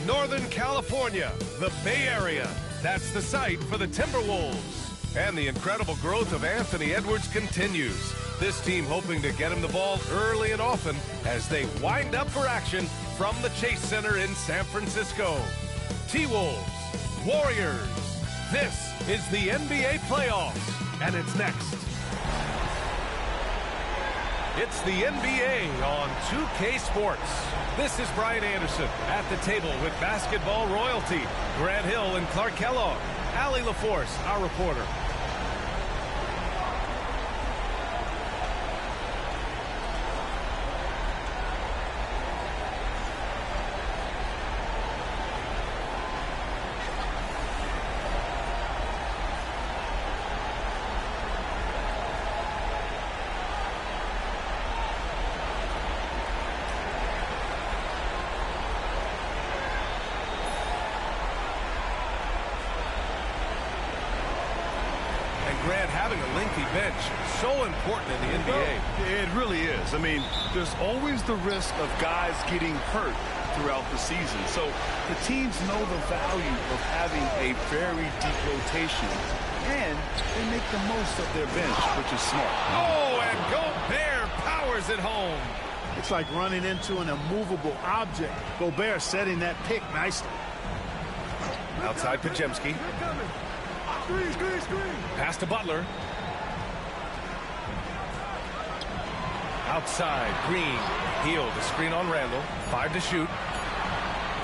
Northern California, the Bay Area. That's the site for the Timberwolves. And the incredible growth of Anthony Edwards continues. This team hoping to get him the ball early and often as they wind up for action from the Chase Center in San Francisco. T-Wolves-Warriors. This is the NBA playoffs, and it's next. It's the NBA on 2K Sports. This is Brian Anderson at the table with basketball royalty. Grant Hill and Clark Kellogg. Allie LaForce, our reporter. Grant, having a lengthy bench, so important in the NBA. It really is. I mean, there's always the risk of guys getting hurt throughout the season. So the teams know the value of having a very deep rotation, and they make the most of their bench, which is smart. Oh, and Gobert powers it home. It's like running into an immovable object. Gobert setting that pick nicely. Outside Pajemski. Pass to Butler. Outside, Green. Healed, the screen on Randall. 5 to shoot.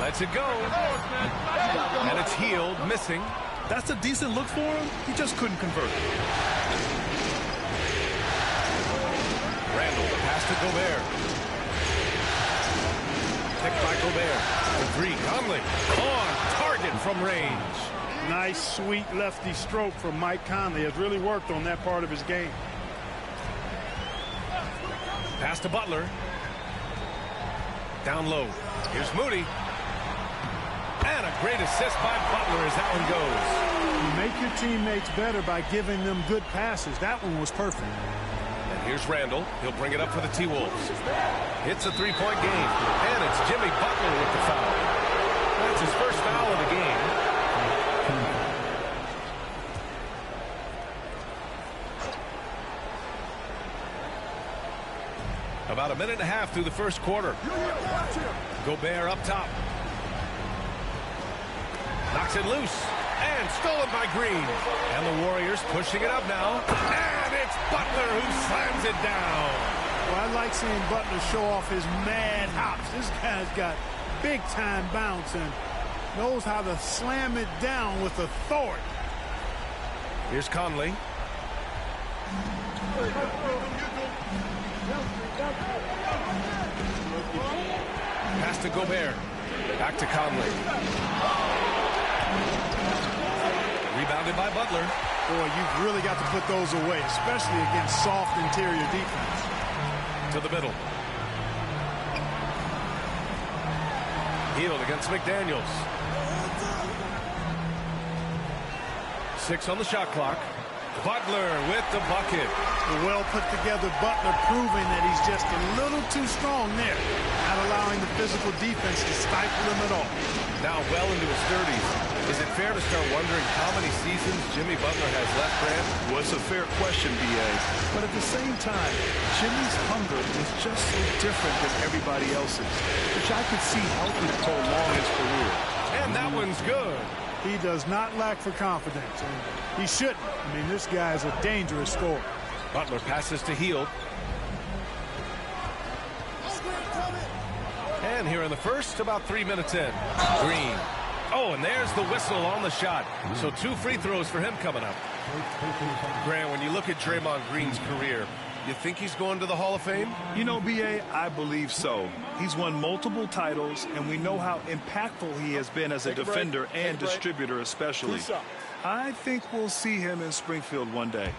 Lets it go. And it's Healed, missing. That's a decent look for him. He just couldn't convert. Randall, the pass to Gobert. Picked by Gobert. The three, Conley. On target from range. Nice, sweet lefty stroke from Mike Conley. Has really worked on that part of his game. Pass to Butler. Down low. Here's Moody. And a great assist by Butler as that one goes. You make your teammates better by giving them good passes. That one was perfect. And here's Randall. He'll bring it up for the T-Wolves. It's a three-point game. And it's Jimmy Butler with the foul. That's his first foul of the game. About a minute and a half through the first quarter. Gobert up top. Knocks it loose. And stolen by Green. And the Warriors pushing it up now. And it's Butler who slams it down. Well, I like seeing Butler show off his mad hops. This guy's got big-time bounce and knows how to slam it down with authority. Here's Conley. Pass to Gobert. Back to Conley. Rebounded by Butler. Boy, you've really got to put those away, especially against soft interior defense. To the middle. Healed against McDaniels. 6 on the shot clock. Butler with the bucket. The well-put-together Butler proving that he's just a little too strong there, not allowing the physical defense to stifle him at all. Now well into his 30s. Is it fair to start wondering how many seasons Jimmy Butler has left, Grant? Well, it's a fair question, B.A. But at the same time, Jimmy's hunger is just so different than everybody else's, which I could see helping prolong his career. And that one's good. He does not lack for confidence, and he shouldn't. I mean, this guy is a dangerous scorer. Butler passes to Healed. And here in the first, about 3 minutes in. Green. Oh, and there's the whistle on the shot. So 2 free throws for him coming up. Grant, when you look at Draymond Green's career, you think he's going to the Hall of Fame? You know, B.A., I believe so. He's won multiple titles, and we know how impactful he has been as a defender and distributor especially. I think we'll see him in Springfield one day.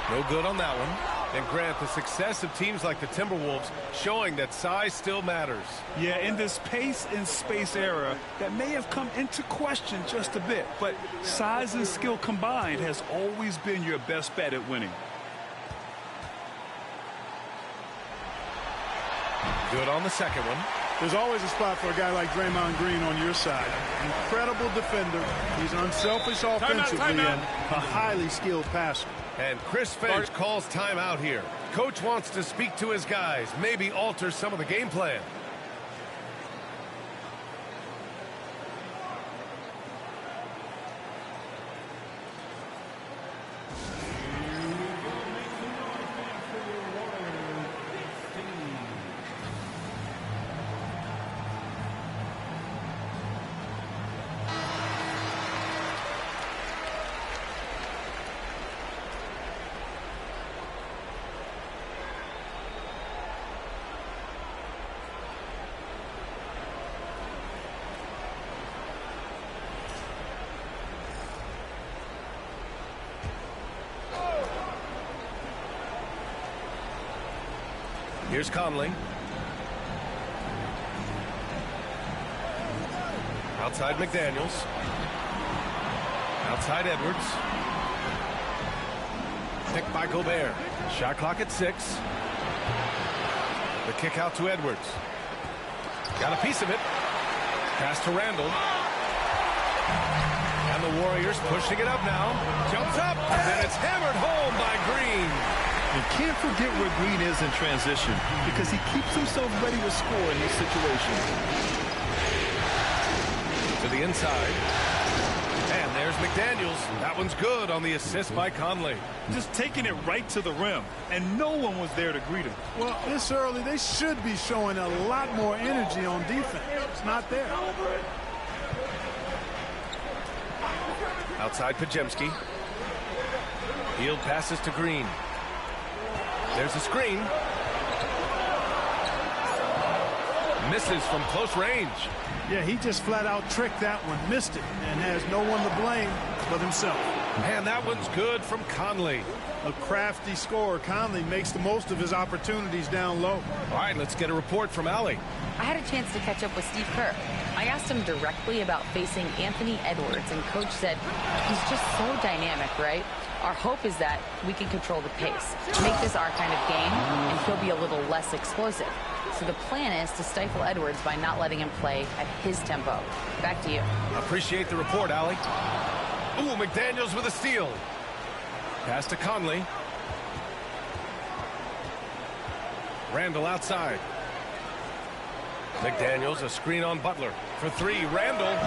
No good on that one. And Grant, the success of teams like the Timberwolves showing that size still matters. Yeah, in this pace and space era, that may have come into question just a bit, but size and skill combined has always been your best bet at winning. Good on the second one. There's always a spot for a guy like Draymond Green on your side. Incredible defender. He's unselfish offensively and a highly skilled passer. And Chris Finch calls timeout here. Coach wants to speak to his guys, maybe alter some of the game plan. Here's Conley. Outside McDaniels. Outside Edwards. Picked by Gobert. Shot clock at 6. The kick out to Edwards. Got a piece of it. Pass to Randall. And the Warriors pushing it up now. Jumps up. And it's hammered home by Green. You can't forget where Green is in transition because he keeps himself ready to score in these situations. To the inside. And there's McDaniels. That one's good on the assist by Conley. Just taking it right to the rim, and no one was there to greet him. Well, this early, they should be showing a lot more energy on defense. It's not there. Outside Pajemski. Field passes to Green. There's a screen. Misses from close range. Yeah, he just flat out tricked that one, missed it, and has no one to blame but himself. And that one's good from Conley. A crafty scorer. Conley makes the most of his opportunities down low. All right, let's get a report from Allie. I had a chance to catch up with Steve Kerr. I asked him directly about facing Anthony Edwards, and Coach said he's just so dynamic, right? Our hope is that we can control the pace, make this our kind of game, and he'll be a little less explosive. So the plan is to stifle Edwards by not letting him play at his tempo. Back to you. Appreciate the report, Allie. Ooh, McDaniels with a steal. Pass to Conley. Randall outside. McDaniels, a screen on Butler. For 3, Randall.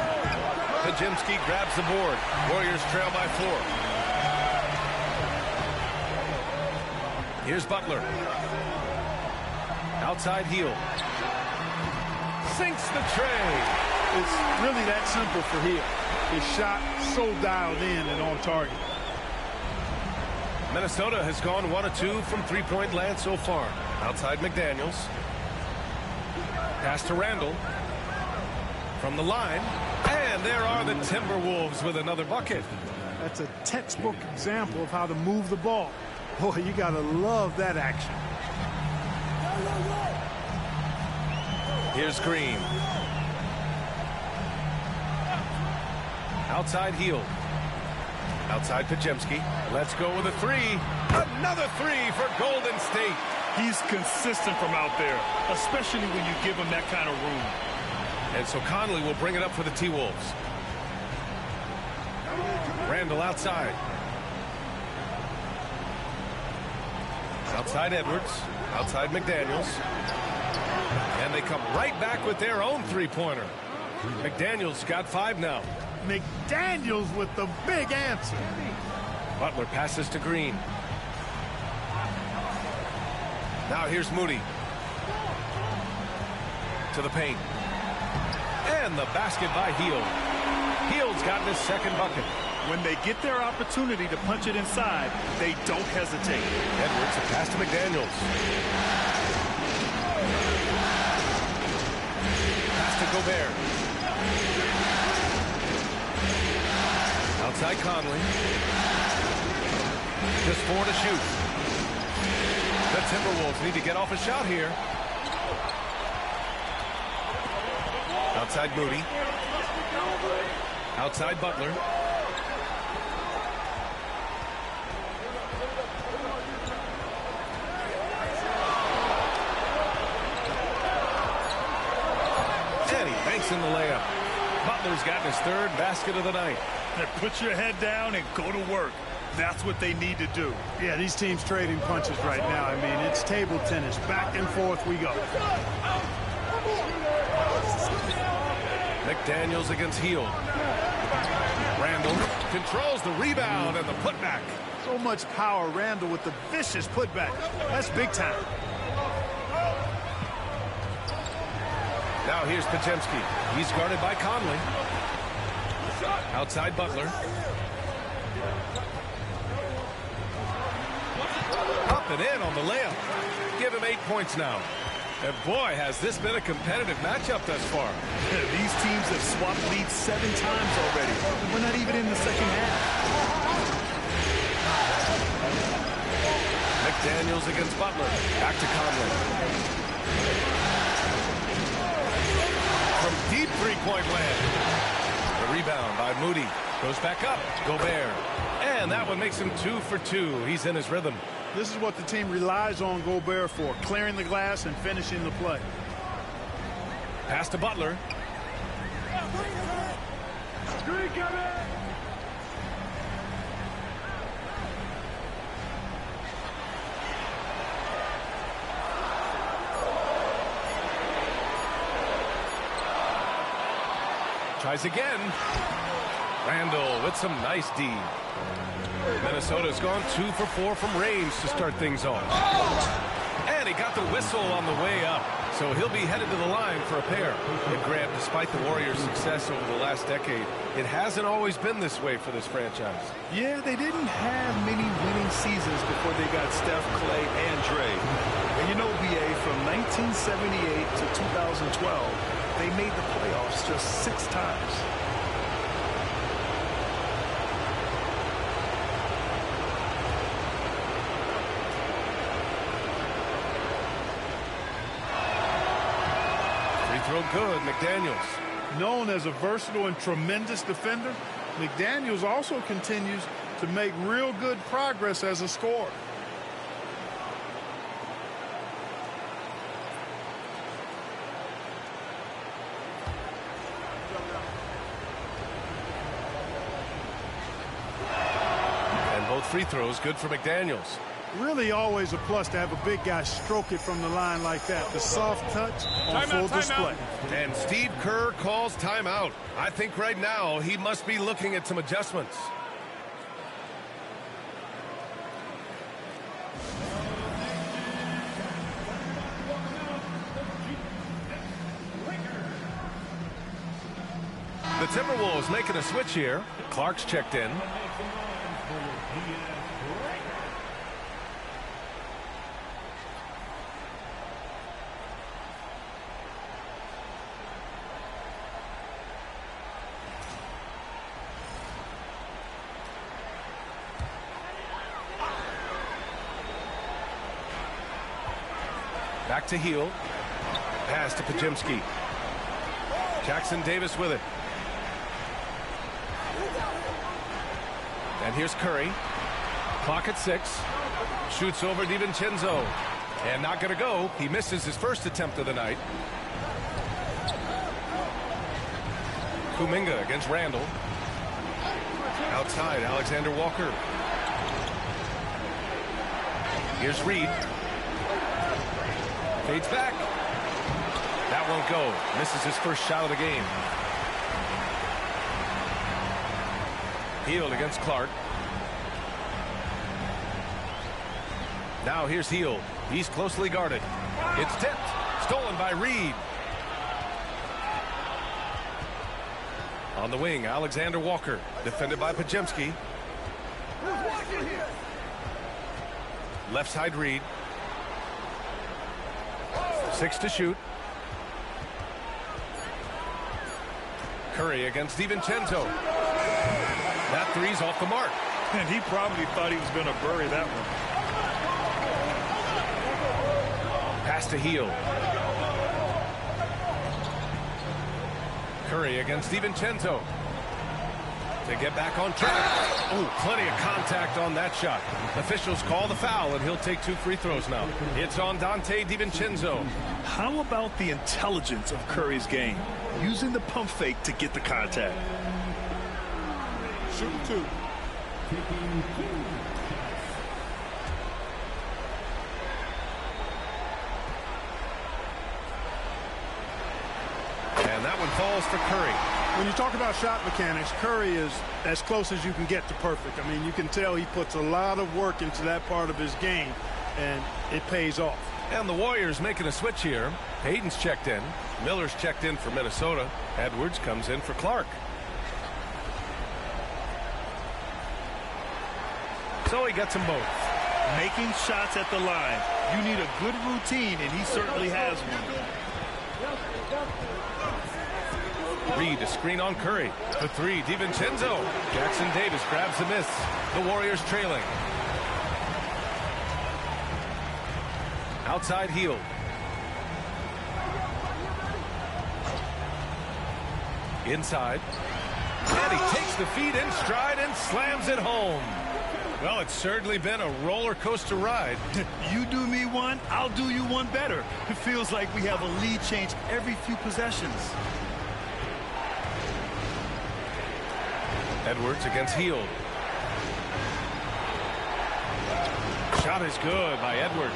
Pajemski grabs the board. Warriors trail by 4. Here's Butler. Outside heel. Sinks the tray. It's really that simple for Hill. His shot so dialed in and on target. Minnesota has gone 1 of 2 from three-point land so far. Outside McDaniels. Pass to Randall. From the line. And there are the Timberwolves with another bucket. That's a textbook example of how to move the ball. Boy, you got to love that action. Here's Green. Outside heel. Outside Pajemski. Let's go with a 3. Another 3 for Golden State. He's consistent from out there, especially when you give him that kind of room. And so Conley will bring it up for the T-Wolves. Randall outside. Outside Edwards. Outside McDaniels. And they come right back with their own three-pointer. McDaniels got 5 now. McDaniels with the big answer. Butler passes to Green. Now here's Moody. To the paint. And the basket by Hield. Hield's gotten his second bucket. When they get their opportunity to punch it inside, they don't hesitate. Edwards, a pass to McDaniels. Pass to Gobert. Outside Conley. Just 4 to shoot. The Timberwolves need to get off a shot here. Outside Moody. Outside Butler. puts in the layup. Butler's gotten his third basket of the night. Put your head down and go to work. That's what they need to do. Yeah, these teams trading punches right now. I mean, it's table tennis. Back and forth we go. McDaniels against Hield. Randall controls the rebound and the putback. So much power, Randall, with the vicious putback. That's big time. Now here's Podziemski. He's guarded by Conley. Outside Butler. Up and in on the layup. Give him 8 points now. And boy, has this been a competitive matchup thus far. These teams have swapped leads 7 times already. We're not even in the second half. McDaniels against Butler. Back to Conley. From deep three-point land. The rebound by Moody. Goes back up. Gobert. And that one makes him 2 for 2. He's in his rhythm. This is what the team relies on Gobert for, clearing the glass and finishing the play. Pass to Butler. Tries again. Randall with some nice D. Minnesota's gone 2 for 4 from range to start things off. And he got the whistle on the way up. So he'll be headed to the line for a pair. And Grant, despite the Warriors' success over the last decade, it hasn't always been this way for this franchise. Yeah, they didn't have many winning seasons before they got Steph, Clay, and Dre. And you know, BA, from 1978 to 2012, they made the playoffs just 6 times. Throw good, McDaniels. Known as a versatile and tremendous defender, McDaniels also continues to make real good progress as a scorer. And both free throws good for McDaniels. Really always a plus to have a big guy stroke it from the line like that. The soft touch on full display. And Steve Kerr calls timeout. I think right now he must be looking at some adjustments. The Timberwolves making a switch here. Clark's checked in. Back to Hield. Pass to Podziemski. Jackson Davis with it. And here's Curry. Clock at 6. Shoots over DiVincenzo. And not going to go. He misses his first attempt of the night. Kuminga against Randall. Outside, Alexander Walker. Here's Reed. Fades back. That won't go. Misses his first shot of the game. Hield against Clark. Now here's Hield. He's closely guarded. It's tipped. Stolen by Reed. On the wing, Alexander Walker. Defended by Podziemski. Left side Reed. 6 to shoot. Curry against DiVincenzo. That three's off the mark. And he probably thought he was going to bury that one. Pass to Hield. Curry against DiVincenzo. They get back on track. Oh, plenty of contact on that shot. Officials call the foul, and he'll take 2 free throws now. It's on Dante DiVincenzo. How about the intelligence of Curry's game? Using the pump fake to get the contact. Shoot 2. And that one falls for Curry. When you talk about shot mechanics, Curry is as close as you can get to perfect. I mean, you can tell he puts a lot of work into that part of his game, and it pays off. And the Warriors making a switch here. Hayden's checked in. Miller's checked in for Minnesota. Edwards comes in for Clark. So he gets them both. Making shots at the line. You need a good routine, and he certainly has one. Reed, a screen on Curry. The 3, DiVincenzo. Jackson Davis grabs the miss. The Warriors trailing. Outside Hield. Inside. And he takes the feed in stride and slams it home. Well, it's certainly been a roller coaster ride. You do me one, I'll do you one better. It feels like we have a lead change every few possessions. Edwards against Hield. Shot is good by Edwards.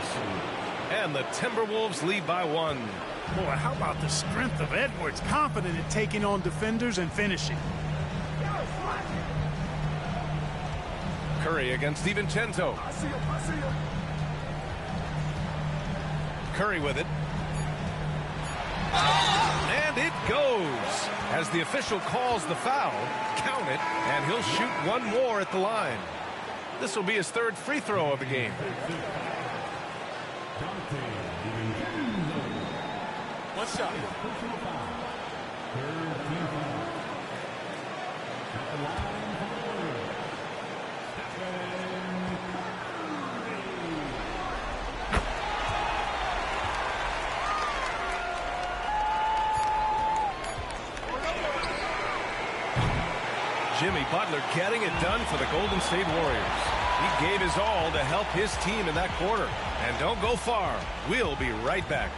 And the Timberwolves lead by 1. Boy, how about the strength of Edwards? Confident in taking on defenders and finishing. Curry against DiVincenzo. Curry with it. And it goes. As the official calls the foul, count it, and he'll shoot one more at the line. This will be his 3rd free throw of the game. One shot. Jimmy Butler getting it done for the Golden State Warriors. He gave his all to help his team in that quarter. And don't go far. We'll be right back.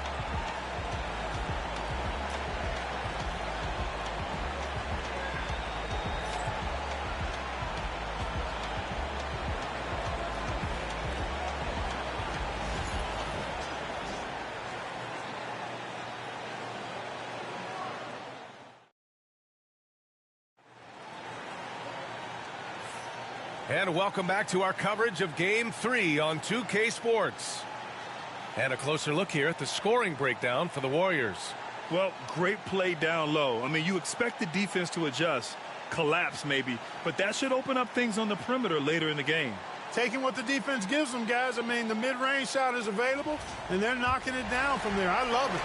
And welcome back to our coverage of Game 3 on 2K Sports. And a closer look here at the scoring breakdown for the Warriors. Well, great play down low. I mean, you expect the defense to adjust, collapse maybe, but that should open up things on the perimeter later in the game. Taking what the defense gives them, guys. I mean, the mid-range shot is available, and they're knocking it down from there. I love it.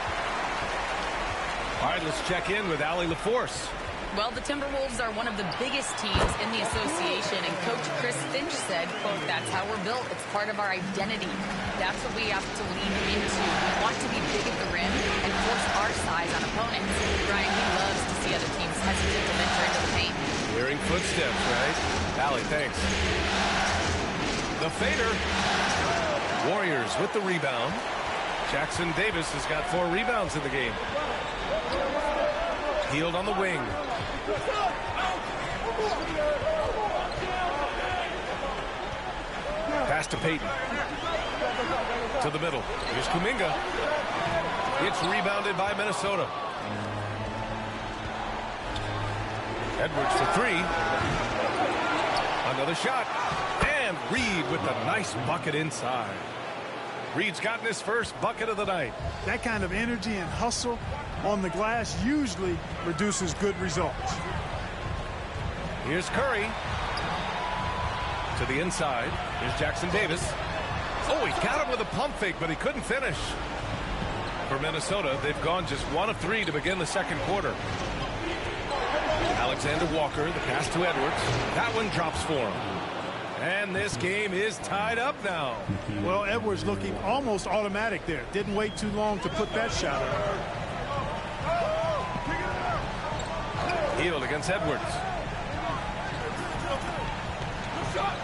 All right, let's check in with Allie LaForce. Well, the Timberwolves are one of the biggest teams in the association, and Coach Chris Finch said, quote, "That's how we're built. It's part of our identity. That's what we have to lean into. We want to be big at the rim and force our size on opponents." Brian, he loves to see other teams hesitant to venture into the paint. Hearing footsteps, right? Allie, thanks. The fader. Warriors with the rebound. Jackson Davis has got 4 rebounds in the game. Hield on the wing. Pass to Payton. To the middle. Here's Kuminga. It's rebounded by Minnesota. Edwards for 3. Another shot. And Reed with a nice bucket inside. Reed's gotten his first bucket of the night. That kind of energy and hustle on the glass usually produces good results. Here's Curry. To the inside. Here's Jackson Davis. Oh, he got him with a pump fake, but he couldn't finish. For Minnesota, they've gone just 1 of 3 to begin the second quarter. Alexander Walker, the pass to Edwards. That one drops for him. And this game is tied up now. Well, Edwards looking almost automatic there. Didn't wait too long to put that shot up. Hield against Edwards.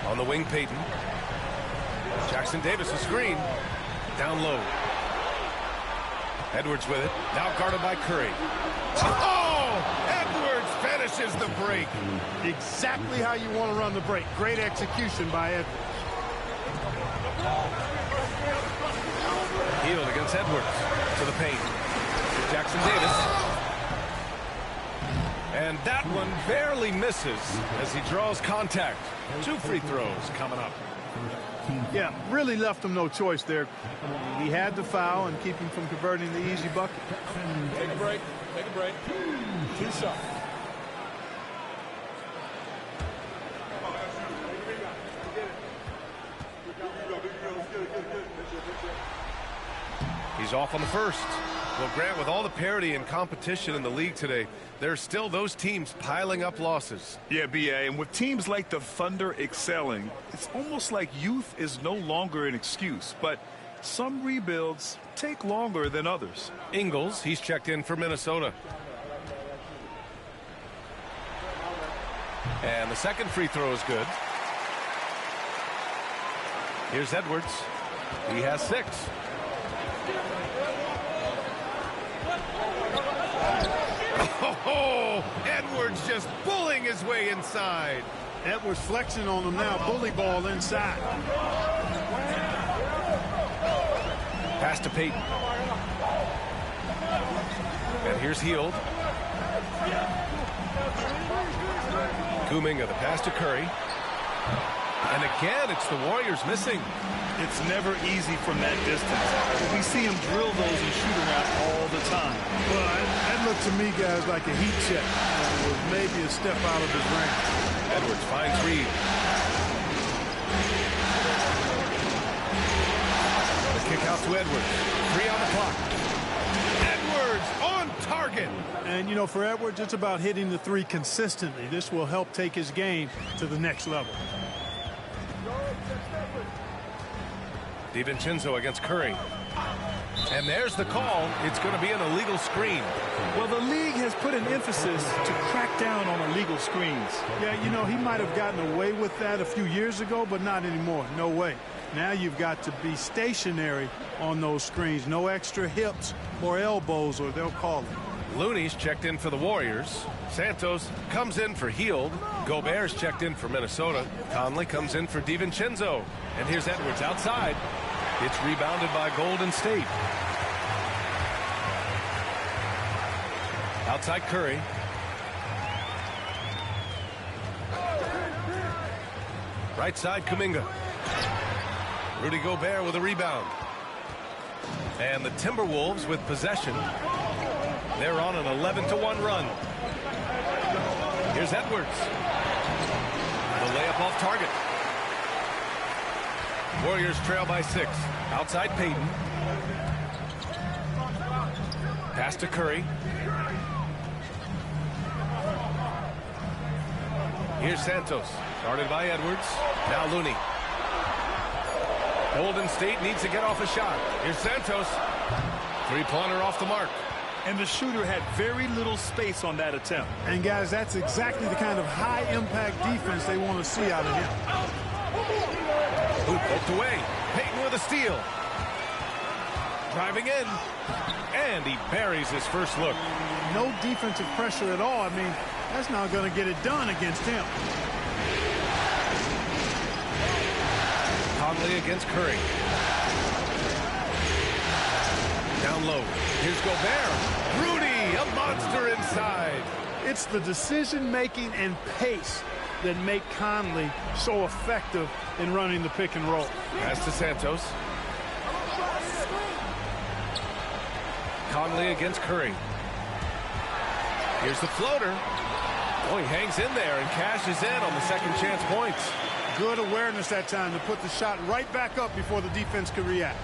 On the wing, Payton. Jackson Davis, a screen. Down low. Edwards with it. Now guarded by Curry. Oh! Edwards finishes the break. Exactly how you want to run the break. Great execution by Edwards. Hield against Edwards. To the paint. Jackson Davis. And that one barely misses as he draws contact. 2 free throws coming up. Yeah, really left him no choice there. He had to foul and keep him from converting the easy bucket. Take a break. Take a break. 2 shots. He's off on the first. Well, Grant, with all the parity and competition in the league today, there's still those teams piling up losses. Yeah, B.A., and with teams like the Thunder excelling, it's almost like youth is no longer an excuse. But some rebuilds take longer than others. Ingles, he's checked in for Minnesota. And the second free throw is good. Here's Edwards. He has 6. Oh, Edwards just bullying his way inside. Edwards flexing on him now. Bully ball inside. Pass to Payton. And here's Hield. Kuminga, the pass to Curry. And again, it's the Warriors missing. It's never easy from that distance. We see him drill those and shoot around all the time. Well, that looked to me, guys, like a heat check. It was maybe a step out of his range. Edwards finds Reed. The kick out to Edwards. 3 on the clock. Edwards on target. And, you know, for Edwards, it's about hitting the 3 consistently. This will help take his game to the next level. DiVincenzo against Curry. And there's the call. It's going to be an illegal screen. Well, the league has put an emphasis to crack down on illegal screens. Yeah, you know, he might have gotten away with that a few years ago, but not anymore. No way. Now you've got to be stationary on those screens. No extra hips or elbows, or they'll call it. Looney's checked in for the Warriors. Santos comes in for Hield. Gobert's checked in for Minnesota. Conley comes in for DiVincenzo. And here's Edwards outside. It's rebounded by Golden State. Outside Curry. Right side Kuminga. Rudy Gobert with a rebound. And the Timberwolves with possession. They're on an 11-1 run. Here's Edwards. The layup off target. Warriors trail by 6. Outside Payton. Pass to Curry. Here's Santos. Guarded by Edwards. Now Looney. Golden State needs to get off a shot. Here's Santos. 3-pointer off the mark. And the shooter had very little space on that attempt. And, guys, that's exactly the kind of high-impact defense they want to see out of him. Hoop poked away. Payton with a steal. Driving in. And he buries his first look. No defensive pressure at all. I mean, that's not going to get it done against him. Conley against Curry. Down low. Here's Gobert. Rudy, a monster inside. It's the decision-making and pace that make Conley so effective in running the pick and roll. Pass to Santos. Conley against Curry. Here's the floater. Oh, he hangs in there and cashes in on the second chance points. Good awareness that time to put the shot right back up before the defense could react.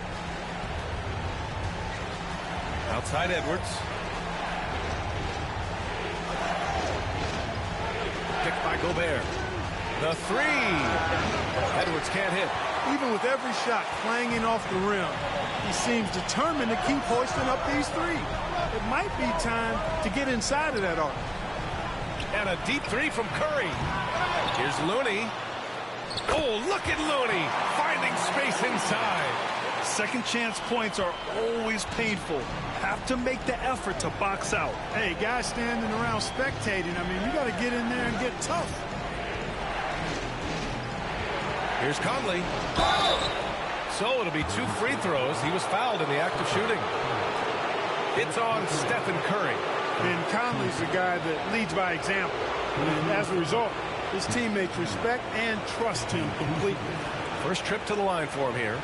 Outside Edwards. Picked by Gobert. The 3. Edwards can't hit. Even with every shot clanging off the rim, he seems determined to keep hoisting up these 3. It might be time to get inside of that arc. And a deep 3 from Curry. Here's Looney. Oh, look at Looney finding space inside. Second chance points are always painful. Have to make the effort to box out. Hey, guys standing around spectating, I mean, you got to get in there and get tough. Here's Conley. So it'll be 2 free throws. He was fouled in the act of shooting. It's on Stephen Curry. And Conley's the guy that leads by example. And as a result, his teammates respect and trust him completely. First trip to the line for him here.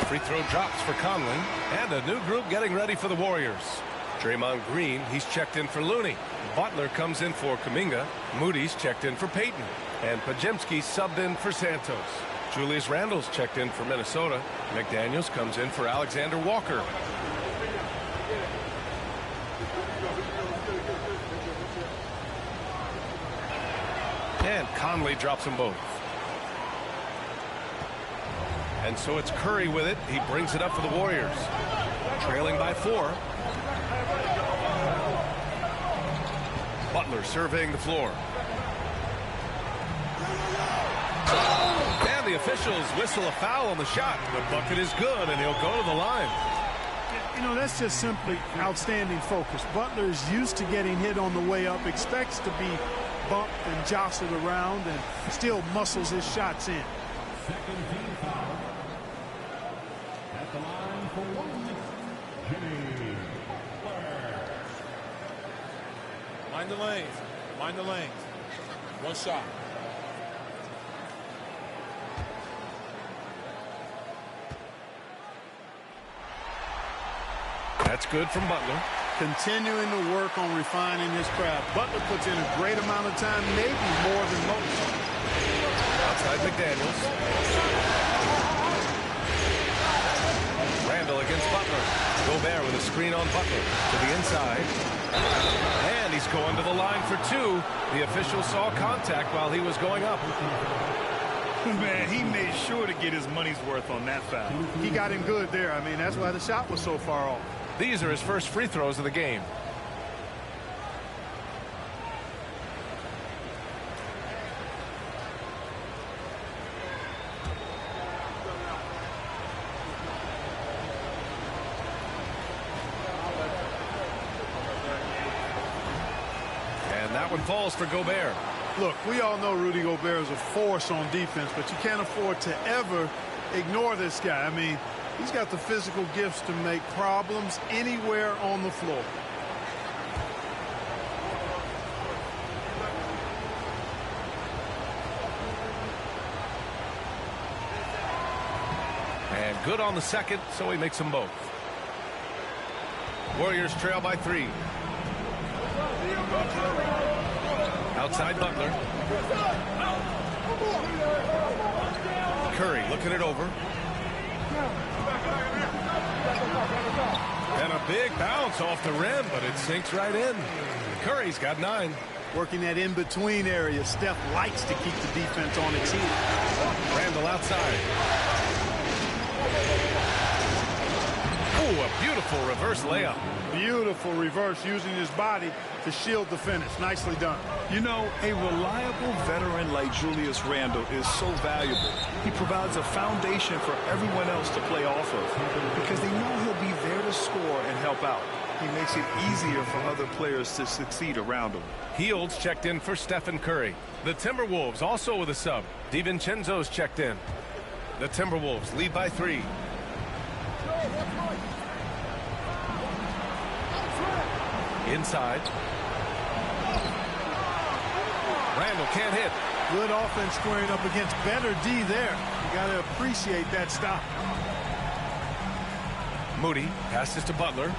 Free throw drops for Conley, and a new group getting ready for the Warriors. Draymond Green, he's checked in for Looney. Butler comes in for Kuminga. Moody's checked in for Payton. And Pajemski subbed in for Santos. Julius Randle's checked in for Minnesota. McDaniels comes in for Alexander Walker. And Conley drops them both. And so it's Curry with it. He brings it up for the Warriors. Trailing by 4. Butler surveying the floor. And the officials whistle a foul on the shot. The bucket is good, and he'll go to the line. You know, that's just simply outstanding focus. Butler is used to getting hit on the way up, expects to be bumped and jostled around, and still muscles his shots in. Second team foul. At the line for 1, Jimmy Butler. Mind the lanes. Mind the lanes. One shot. That's good from Butler. Continuing to work on refining his craft. Butler puts in a great amount of time, maybe more than most. Outside McDaniels. Randle against Butler. Gobert with a screen on Butler to the inside. And he's going to the line for 2. The official saw contact while he was going up. Man, he made sure to get his money's worth on that foul. He got him good there. I mean, that's why the shot was so far off. These are his first free throws of the game. And that one falls for Gobert. Look, we all know Rudy Gobert is a force on defense, but you can't afford to ever ignore this guy. I mean, he's got the physical gifts to make problems anywhere on the floor. And good on the second, so he makes them both. Warriors trail by 3. Outside Butler. Curry looking it over. And a big bounce off the rim, but it sinks right in. Curry's got 9. Working that in-between area. Steph likes to keep the defense on its heels. Randle outside. Oh, a beautiful reverse layup. Beautiful reverse, using his body to shield the finish. Nicely done. You know, a reliable veteran like Julius Randle is so valuable. He provides a foundation for everyone else to play off of because they know he'll be there to score and help out. He makes it easier for other players to succeed around him. Hields checked in for Stephen Curry. The Timberwolves also with a sub. DiVincenzo's checked in. The Timberwolves lead by 3. Inside. Randle can't hit. Good offense squaring up against better D there. You got to appreciate that stop. Moody passes to Butler.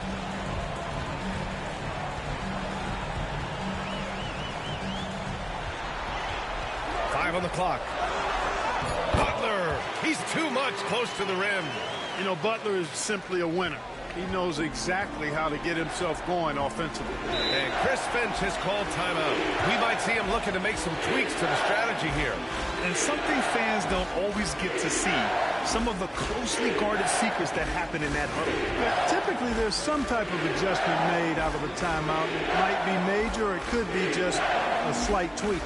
Five on the clock. Butler, he's too much close to the rim. You know, Butler is simply a winner. He knows exactly how to get himself going offensively. And Chris Finch has called timeout. We might see him looking to make some tweaks to the strategy here. And something fans don't always get to see, some of the closely guarded secrets that happen in that huddle. But typically there's some type of adjustment made out of a timeout. It might be major, or it could be just a slight tweak.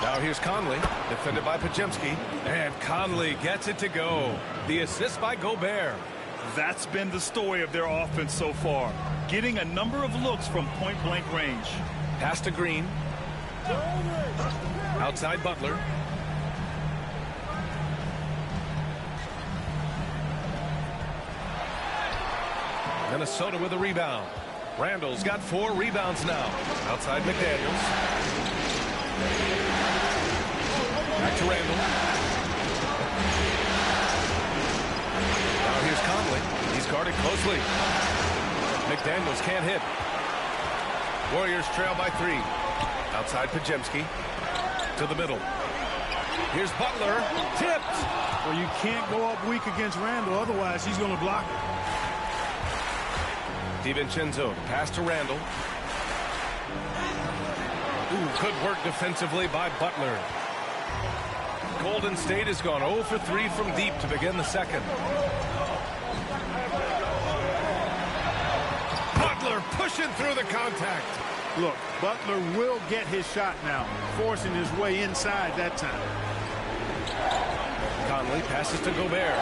Now here's Conley, defended by Pajemski, and Conley gets it to go. The assist by Gobert. That's been the story of their offense so far, getting a number of looks from point-blank range. Pass to Green. Outside Butler. Minnesota with a rebound. Randall's got 4 rebounds now. Outside McDaniels. Back to Randall. Now here's Conley. He's guarded closely. McDaniels can't hit. Warriors trail by 3. Outside Pajemski. To the middle. Here's Butler. Tipped. Well, you can't go up weak against Randall. Otherwise, he's going to block it. DiVincenzo. Pass to Randall. Ooh, good work defensively by Butler. Golden State has gone 0 for 3 from deep to begin the second. Butler pushing through the contact. Look, Butler will get his shot now, forcing his way inside that time. Conley passes to Gobert.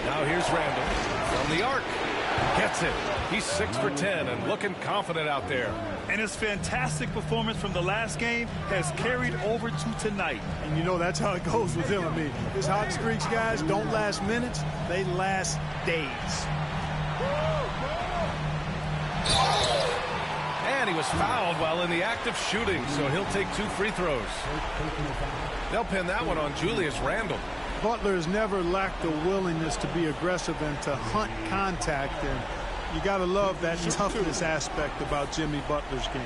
Now here's Randall from the arc. Gets it. He's 6 for 10 and looking confident out there. And his fantastic performance from the last game has carried over to tonight. And you know that's how it goes with him. I mean, his hot streaks, guys, don't last minutes. They last days. And he was fouled while in the act of shooting, so he'll take 2 free throws. They'll pin that one on Julius Randle. Butler has never lacked the willingness to be aggressive and to hunt contact, and you got to love that toughness aspect about Jimmy Butler's game.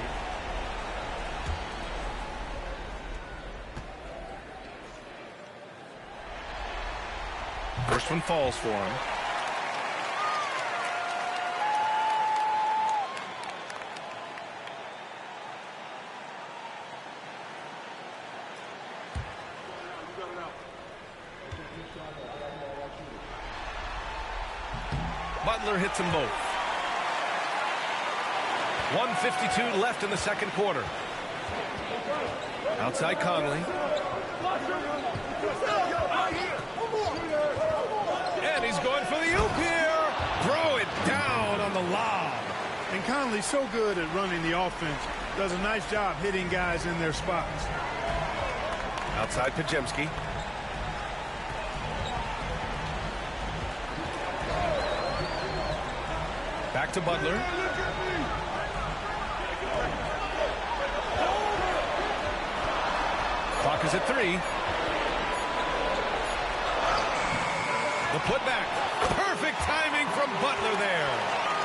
First one falls for him. Butler hits them both. 1:52 left in the second quarter. Outside Conley. And he's going for the oop here. Throw it down on the lob. And Conley's so good at running the offense. Does a nice job hitting guys in their spots. Outside Pajemski. Back to Butler. Clock is at 3. The putback. Perfect timing from Butler there.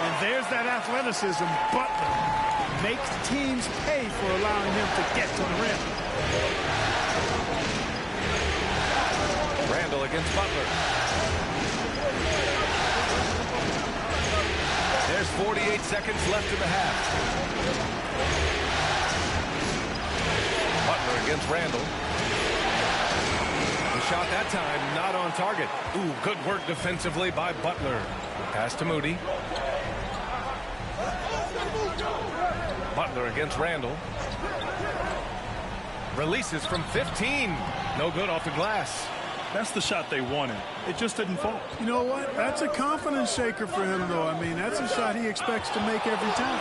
And there's that athleticism. Butler makes teams pay for allowing him to get to the rim. Randall against Butler. There's 48 seconds left in the half. Butler against Randall. The shot that time not on target. Ooh, good work defensively by Butler. Pass to Moody. Butler against Randall. Releases from 15. No good off the glass. That's the shot they wanted. It just didn't fall. You know what? That's a confidence shaker for him, though. I mean, that's a shot he expects to make every time.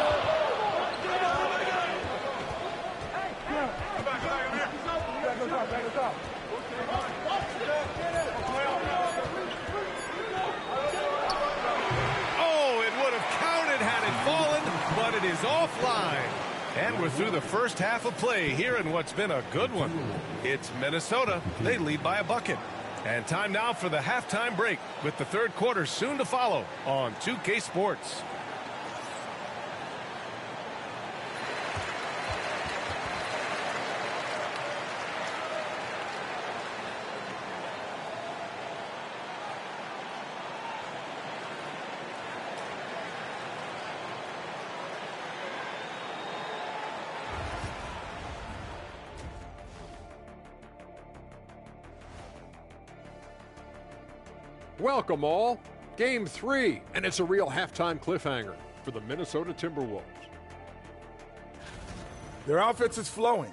is offline. And we're through the first half of play here in what's been a good one. It's Minnesota. They lead by a bucket. And time now for the halftime break, with the third quarter soon to follow on 2K Sports. Welcome all. Game 3, and it's a real halftime cliffhanger for the Minnesota Timberwolves. Their offense is flowing.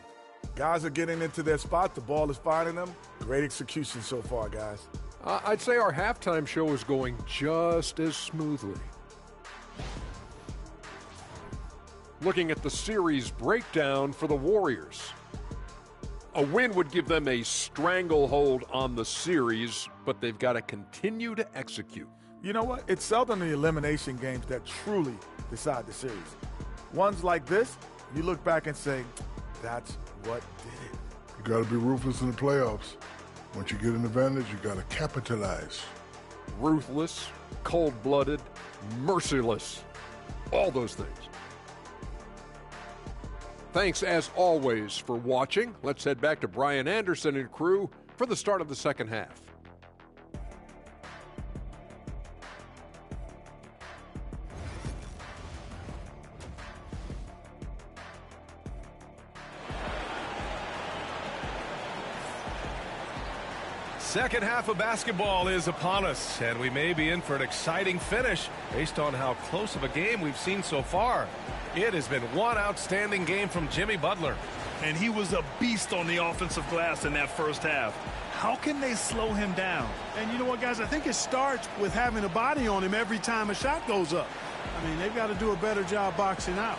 Guys are getting into their spot. The ball is finding them. Great execution so far, guys. I'd say our halftime show is going just as smoothly. Looking at the series breakdown for the Warriors. A win would give them a stranglehold on the series, but they've got to continue to execute. You know what? It's seldom the elimination games that truly decide the series. Ones like this, you look back and say, that's what did it. You got to be ruthless in the playoffs. Once you get an advantage, you got to capitalize. Ruthless, cold-blooded, merciless. All those things. Thanks, as always, for watching. Let's head back to Brian Anderson and crew for the start of the second half. Second half of basketball is upon us, and we may be in for an exciting finish based on how close of a game we've seen so far. It has been one outstanding game from Jimmy Butler. And he was a beast on the offensive glass in that first half. How can they slow him down? And you know what, guys? I think it starts with having a body on him every time a shot goes up. I mean, they've got to do a better job boxing out.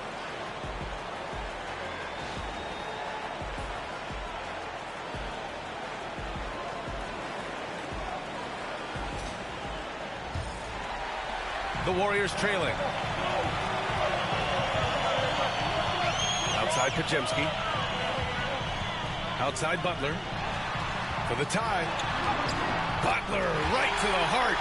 The Warriors trailing. Outside Pajemski. Outside Butler. For the tie. Butler right to the heart.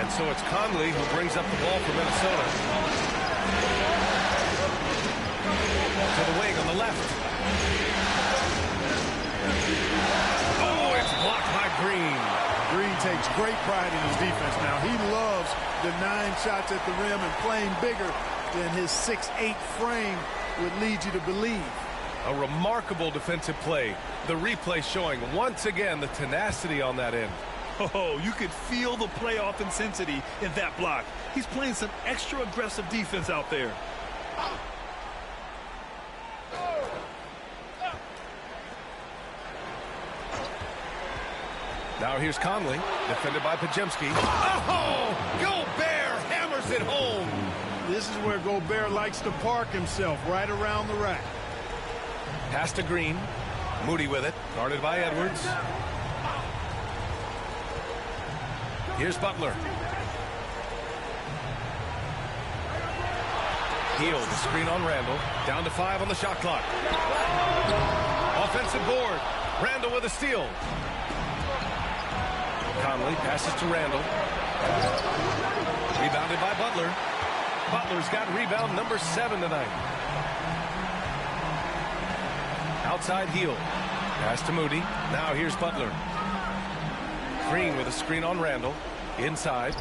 And so it's Conley who brings up the ball for Minnesota. To the wing on the left. Oh, it's blocked by Green. Green takes great pride in his defense now. He loves denying shots at the rim and playing bigger than his 6'8" frame would lead you to believe. A remarkable defensive play. The replay showing once again the tenacity on that end. Oh, you could feel the playoff intensity in that block. He's playing some extra aggressive defense out there. Now here's Conley, defended by Pajemski. Oh, Gobert hammers it home. This is where Gobert likes to park himself, right around the rack. Pass to Green. Moody with it, guarded by Edwards. Here's Butler. Hield, the screen on Randall. Down to 5 on the shot clock. Offensive board. Randall with a steal. Conley passes to Randall. Rebounded by Butler. Butler's got rebound number 7 tonight. Outside Hield. Pass to Moody. Now here's Butler. Green with a screen on Randall. Inside.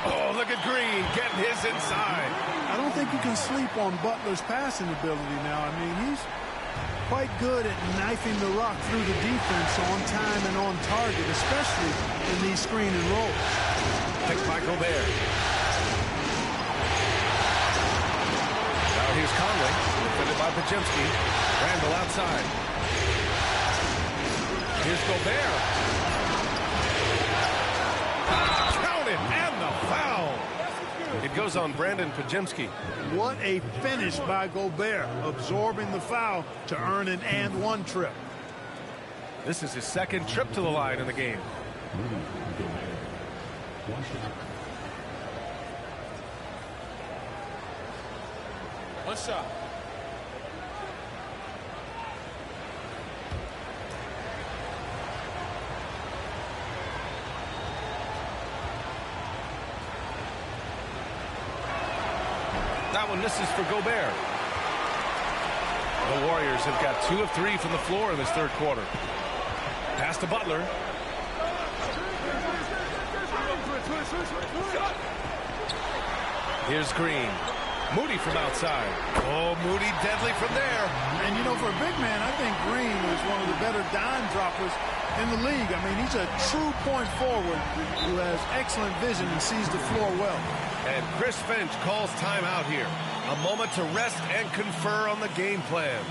Oh, look at Green getting his inside. I don't think you can sleep on Butler's passing ability now. I mean, he's quite good at knifing the rock through the defense on time and on target, especially in these screen and rolls. Picked by Gobert. Now here's Conley, defended by Pajemski. Randall outside. Here's Gobert. Count it, and the foul. It goes on Brandon Pajemski. What a finish by Gobert, absorbing the foul to earn an and one trip. This is his second trip to the line in the game. Rudy Gobert. One shot. One shot. That one misses for Gobert. The Warriors have got 2 of 3 from the floor in this third quarter. Pass to Butler. Here's Green. Moody from outside. Oh, Moody deadly from there. And, you know, for a big man, I think Green is one of the better dime droppers in the league. I mean, he's a true point forward who has excellent vision and sees the floor well. And Chris Finch calls timeout here. A moment to rest and confer on the game plan.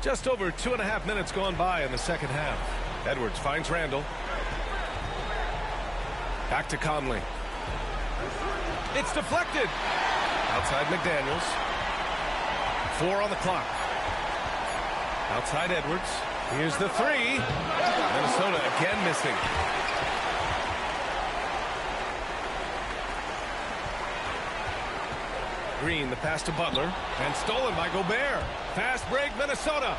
Just over 2.5 minutes gone by in the second half. Edwards finds Randall. Back to Conley. It's deflected. Outside McDaniels. 4 on the clock. Outside Edwards. Here's the 3. Minnesota again missing. Green, the pass to Butler, and stolen by Gobert. Fast break, Minnesota.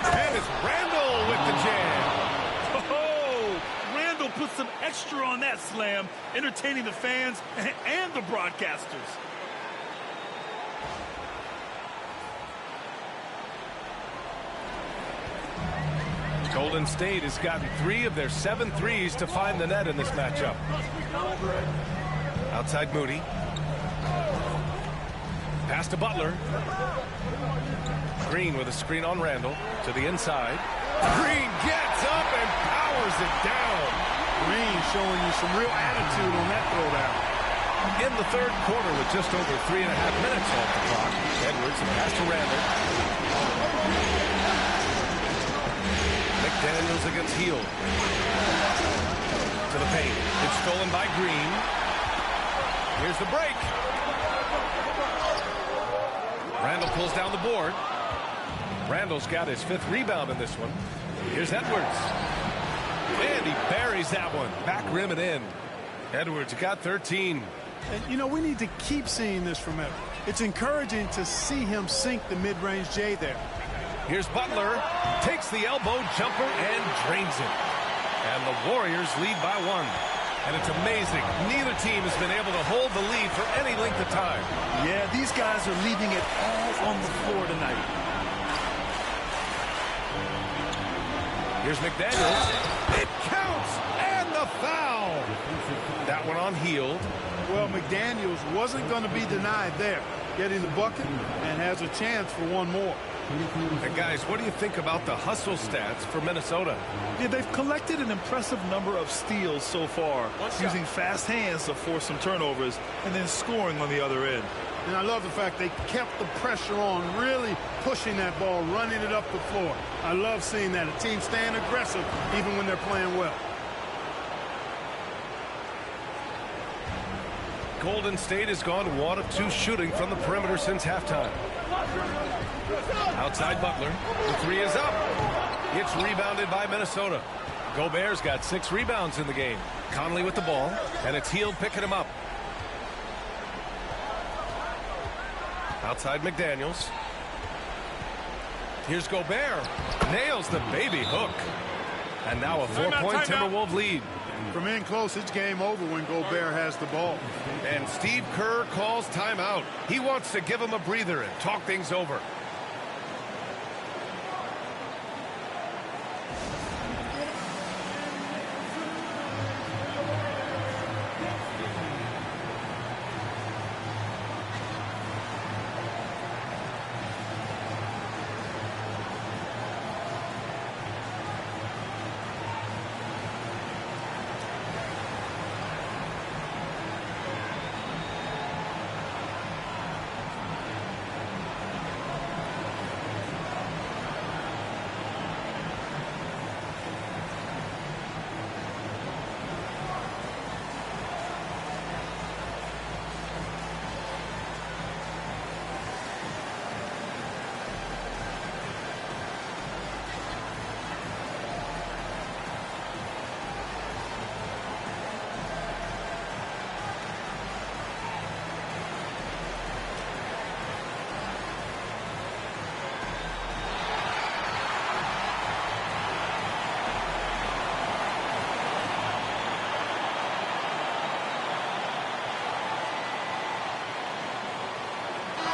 And it's Randall with the jam. Oh, Randall put some extra on that slam, entertaining the fans and the broadcasters. Golden State has gotten 3 of their 7 threes to find the net in this matchup. Outside Moody. Pass to Butler. Green with a screen on Randall to the inside. Green gets up and powers it down. Green showing you some real attitude on that throwdown. In the third quarter with just over 3.5 minutes off the clock. Edwards and pass to Randall. McDaniels against Hield. To the paint. It's stolen by Green. Here's the break. Randall pulls down the board. Randall's got his 5th rebound in this one. Here's Edwards. And he buries that one. Back rim and in. Edwards got 13. And, you know, we need to keep seeing this from Edwards. It's encouraging to see him sink the mid-range J there. Here's Butler. Takes the elbow jumper and drains it. And the Warriors lead by 1. And it's amazing. Neither team has been able to hold the lead for any length of time. Yeah, these guys are leaving it all on the floor tonight. Here's McDaniels. It counts! And the foul! That one on Hield. Well, McDaniels wasn't going to be denied there. Getting the bucket and has a chance for one more. And guys, what do you think about the hustle stats for Minnesota? Yeah, they've collected an impressive number of steals so far, using fast hands to force some turnovers and then scoring on the other end. And I love the fact they kept the pressure on, really pushing that ball, running it up the floor. I love seeing that. A team staying aggressive even when they're playing well. Golden State has gone 1 of 2 shooting from the perimeter since halftime. Outside Butler. The 3 is up. It's rebounded by Minnesota. Gobert's got 6 rebounds in the game. Conley with the ball, and it's Hield picking him up. Outside McDaniels. Here's Gobert. Nails the baby hook. And now a 4-point Timberwolves lead. From in close, it's game over when Gobert has the ball. And Steve Kerr calls timeout. He wants to give him a breather and talk things over.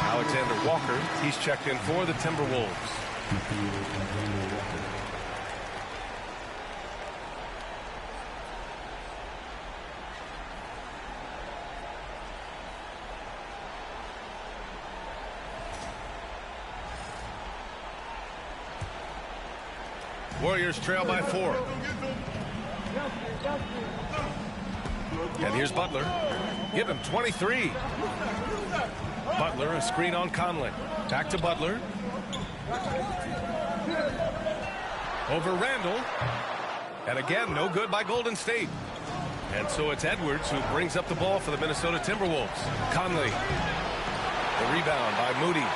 Alexander Walker, he's checked in for the Timberwolves. Warriors trail by 4. And here's Butler. Give him 23. Butler, a screen on Conley. Back to Butler. Over Randall. And again, no good by Golden State. And so it's Edwards who brings up the ball for the Minnesota Timberwolves. Conley. The rebound by Moody.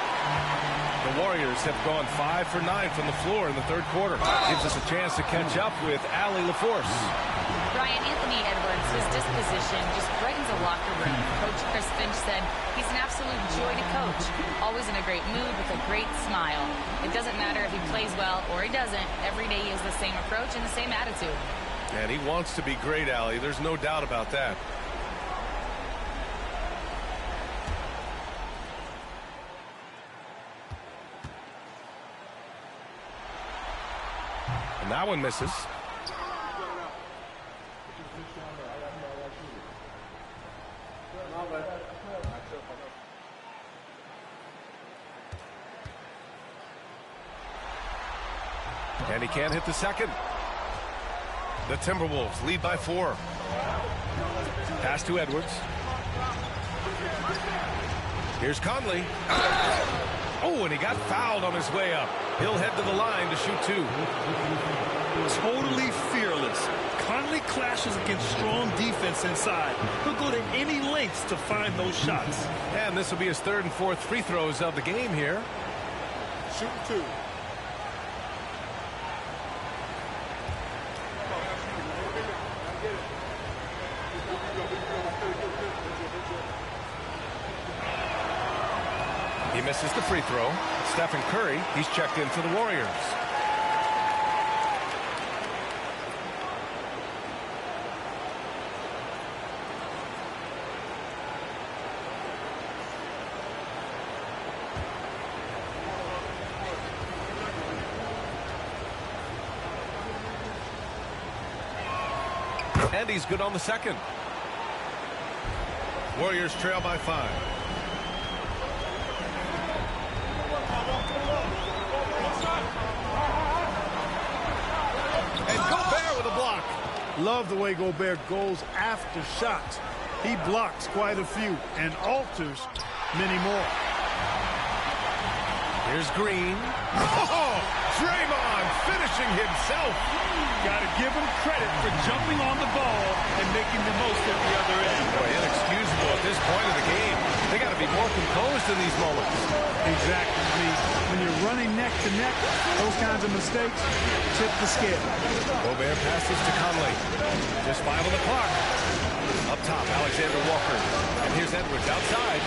The Warriors have gone 5 for 9 from the floor in the third quarter. Gives us a chance to catch up with Allie LaForce. Brian, Anthony Edwards, his disposition just brightens a locker room. Coach Chris Finch said he's an absolute joy to coach. Always in a great mood with a great smile. It doesn't matter if he plays well or he doesn't. Every day he has the same approach and the same attitude. And he wants to be great, Allie. There's no doubt about that. And that one misses. And he can't hit the second. The Timberwolves lead by 4. Pass to Edwards. Here's Conley. Oh, and he got fouled on his way up. He'll head to the line to shoot 2. Totally fearless. Conley clashes against strong defense inside. He'll go to any lengths to find those shots. And this will be his 3rd and 4th free throws of the game here. Shooting 2. He misses the free throw. Stephen Curry, he's checked in for the Warriors. And he's good on the second. Warriors trail by 5. Love the way Gobert goes after shots. He blocks quite a few and alters many more. Here's Green. Oh, Draymond finishing himself. Got to give him credit for jumping on the ball and making the most at the other end. Boy, inexcusable at this point of the game. They got to be more composed in these moments. Exactly. I mean, when you're running neck to neck, those kinds of mistakes tip the scale. Gobert passes to Conley. Just 5 on the clock. Up top, Alexander Walker. And here's Edwards outside.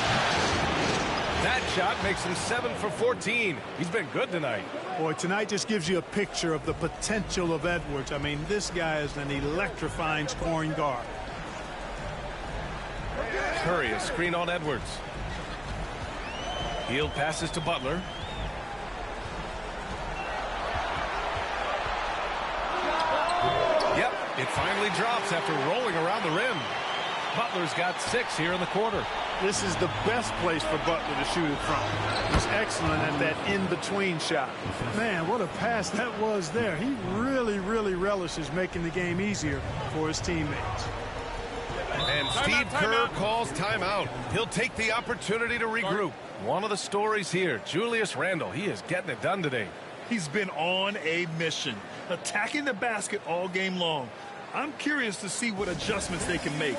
That shot makes him 7 for 14. He's been good tonight. Boy, tonight just gives you a picture of the potential of Edwards. I mean, this guy is an electrifying scoring guard. Curry, a screen on Edwards. Hield passes to Butler. Yep, it finally drops after rolling around the rim. Butler's got 6 here in the quarter. This is the best place for Butler to shoot it from. He's excellent at that in-between shot. Man, what a pass that was there. He really, really relishes making the game easier for his teammates. And Steve Kerr calls timeout. He'll take the opportunity to regroup. One of the stories here, Julius Randle. He is getting it done today. He's been on a mission, attacking the basket all game long. I'm curious to see what adjustments they can make.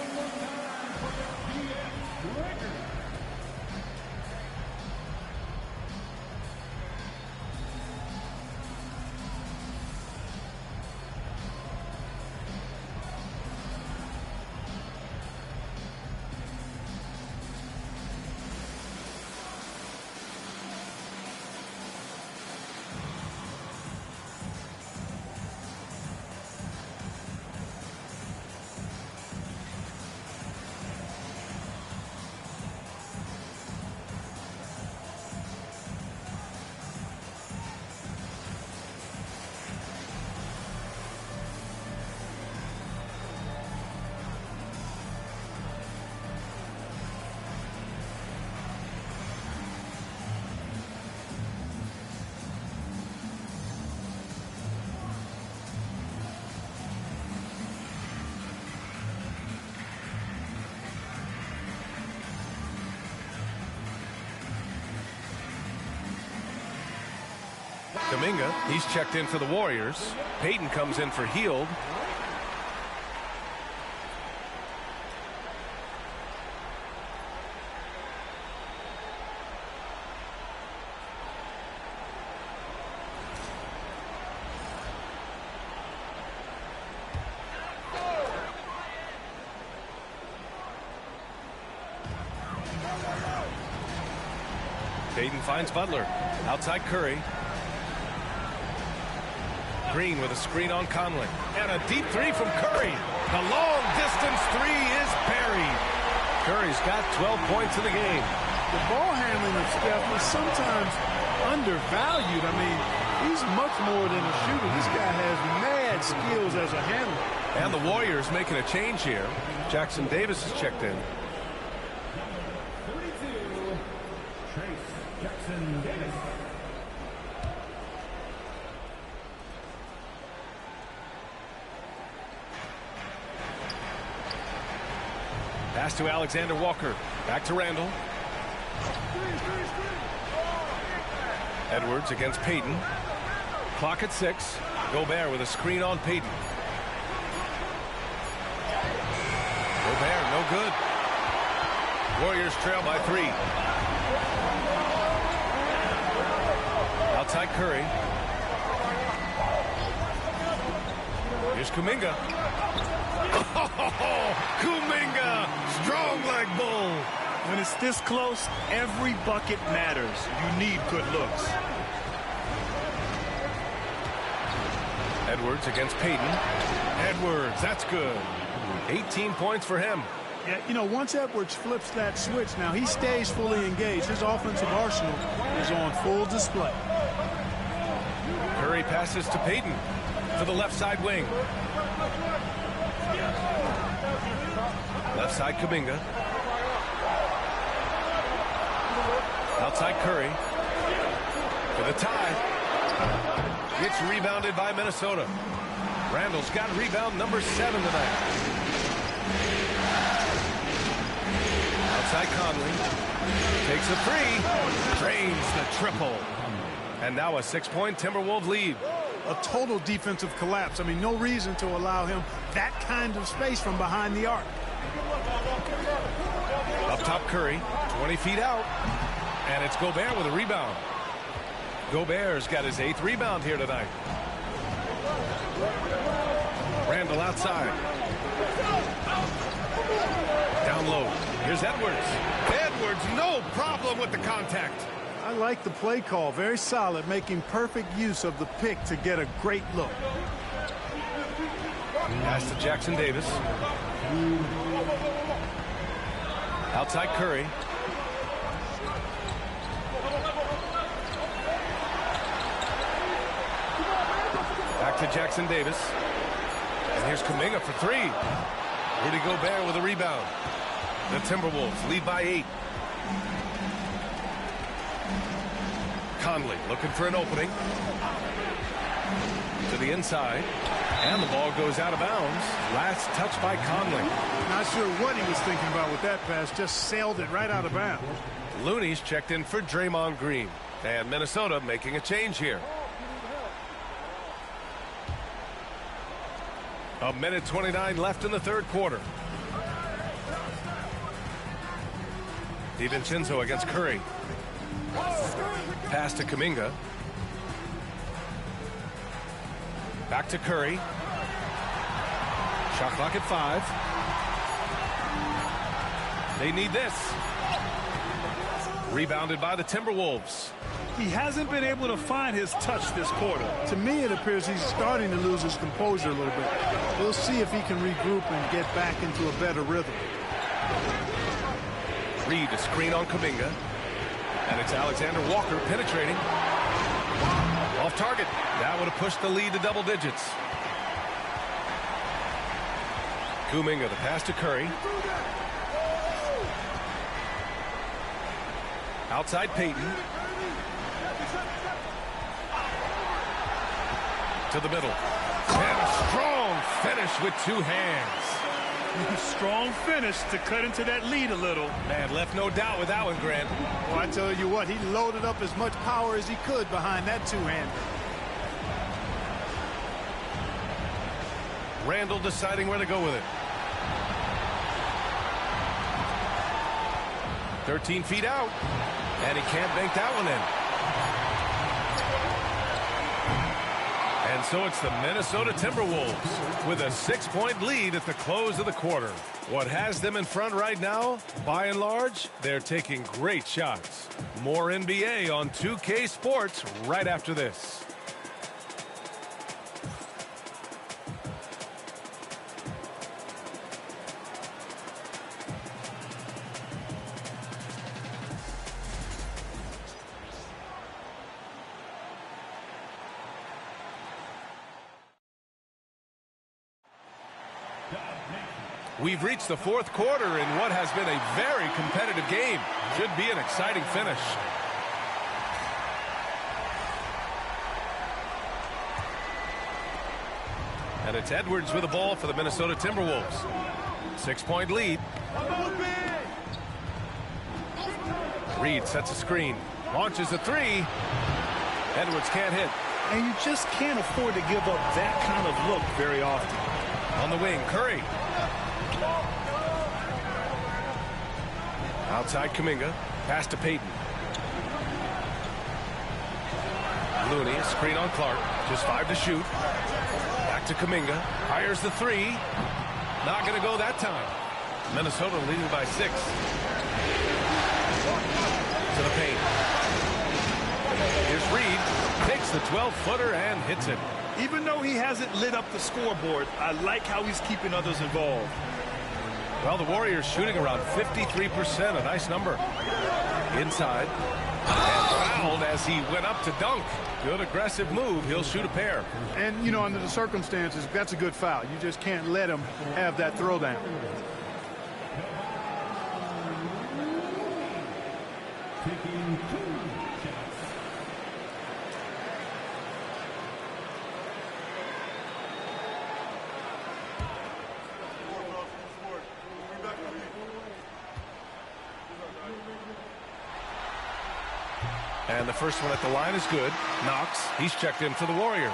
Kuminga, he's checked in for the Warriors. Payton comes in for Hield. Payton finds Butler. Outside Curry. Green with a screen on Conley. And a deep 3 from Curry. The long distance 3 is buried. Curry's got 12 points in the game. The ball handling of Steph is sometimes undervalued. I mean, he's much more than a shooter. This guy has mad skills as a handler. And the Warriors making a change here. Jackson Davis is checked in. 32, Jackson Davis. Pass to Alexander Walker. Back to Randle. Edwards against Payton. Clock at 6. Gobert with a screen on Payton. Gobert, no good. Warriors trail by 3. Outside Curry. Here's Kuminga. Oh, Kuminga, strong leg bull. When it's this close, every bucket matters. You need good looks. Edwards against Payton. Edwards, that's good. 18 points for him. Yeah, you know, once Edwards flips that switch, now he stays fully engaged. His offensive arsenal is on full display. Curry passes to Payton to the left side wing. Left side Kuminga. Outside Curry. For the tie. It's rebounded by Minnesota. Randall's got rebound number 7 tonight. Outside Conley. Takes a 3. Drains the triple. And now a 6-point Timberwolves lead. A total defensive collapse. I mean, no reason to allow him that kind of space from behind the arc. Up top Curry. 20 feet out. And it's Gobert with a rebound. Gobert's got his 8th rebound here tonight. Randall outside. Down low. Here's Edwards. Edwards, no problem with the contact. I like the play call. Very solid, making perfect use of the pick to get a great look. Pass to Jackson Davis. Outside Curry. Back to Jackson Davis. And here's Kuminga for 3. Rudy Gobert with a rebound. The Timberwolves lead by 8. Conley looking for an opening. To the inside. And the ball goes out of bounds. Last touch by Conley. Not sure what he was thinking about with that pass. Just sailed it right out of bounds. Looney's checked in for Draymond Green. And Minnesota making a change here. A minute 29 left in the 3rd quarter. DiVincenzo against Curry. Pass to Kuminga. Back to Curry. Shot clock at 5. They need this. Rebounded by the Timberwolves. He hasn't been able to find his touch this quarter. To me, it appears he's starting to lose his composure a little bit. We'll see if he can regroup and get back into a better rhythm. Reed a screen on Kuminga. And it's Alexander Walker penetrating. Off target. That would have pushed the lead to double digits. Kuminga, the pass to Curry. Outside Payton. To the middle. And a strong finish with 2 hands. Strong finish to cut into that lead a little. Man, left no doubt with that one, Grant. Well, I tell you what, he loaded up as much power as he could behind that 2-hander. Randall deciding where to go with it. 13 feet out. And he can't bank that one in. And so it's the Minnesota Timberwolves with a 6-point lead at the close of the quarter. What has them in front right now? By and large, they're taking great shots. More NBA on 2K Sports right after this. We've reached the 4th quarter in what has been a very competitive game. Should be an exciting finish. And it's Edwards with the ball for the Minnesota Timberwolves. 6-point lead. Reed sets a screen. Launches a 3. Edwards can't hit. And you just can't afford to give up that kind of look very often. On the wing, Curry. Outside Kuminga. Pass to Payton. Looney, a screen on Clark. Just 5 to shoot. Back to Kuminga. Fires the 3. Not going to go that time. Minnesota leading by 6. To the paint. Here's Reed. Takes the 12-footer and hits it. Even though he hasn't lit up the scoreboard, I like how he's keeping others involved. Well, the Warriors shooting around 53%, a nice number. Inside. And fouled as he went up to dunk. Good aggressive move. He'll shoot a pair. And, you know, under the circumstances, that's a good foul. You just can't let him have that throwdown. And the first one at the line is good. Knox, he's checked in for the Warriors.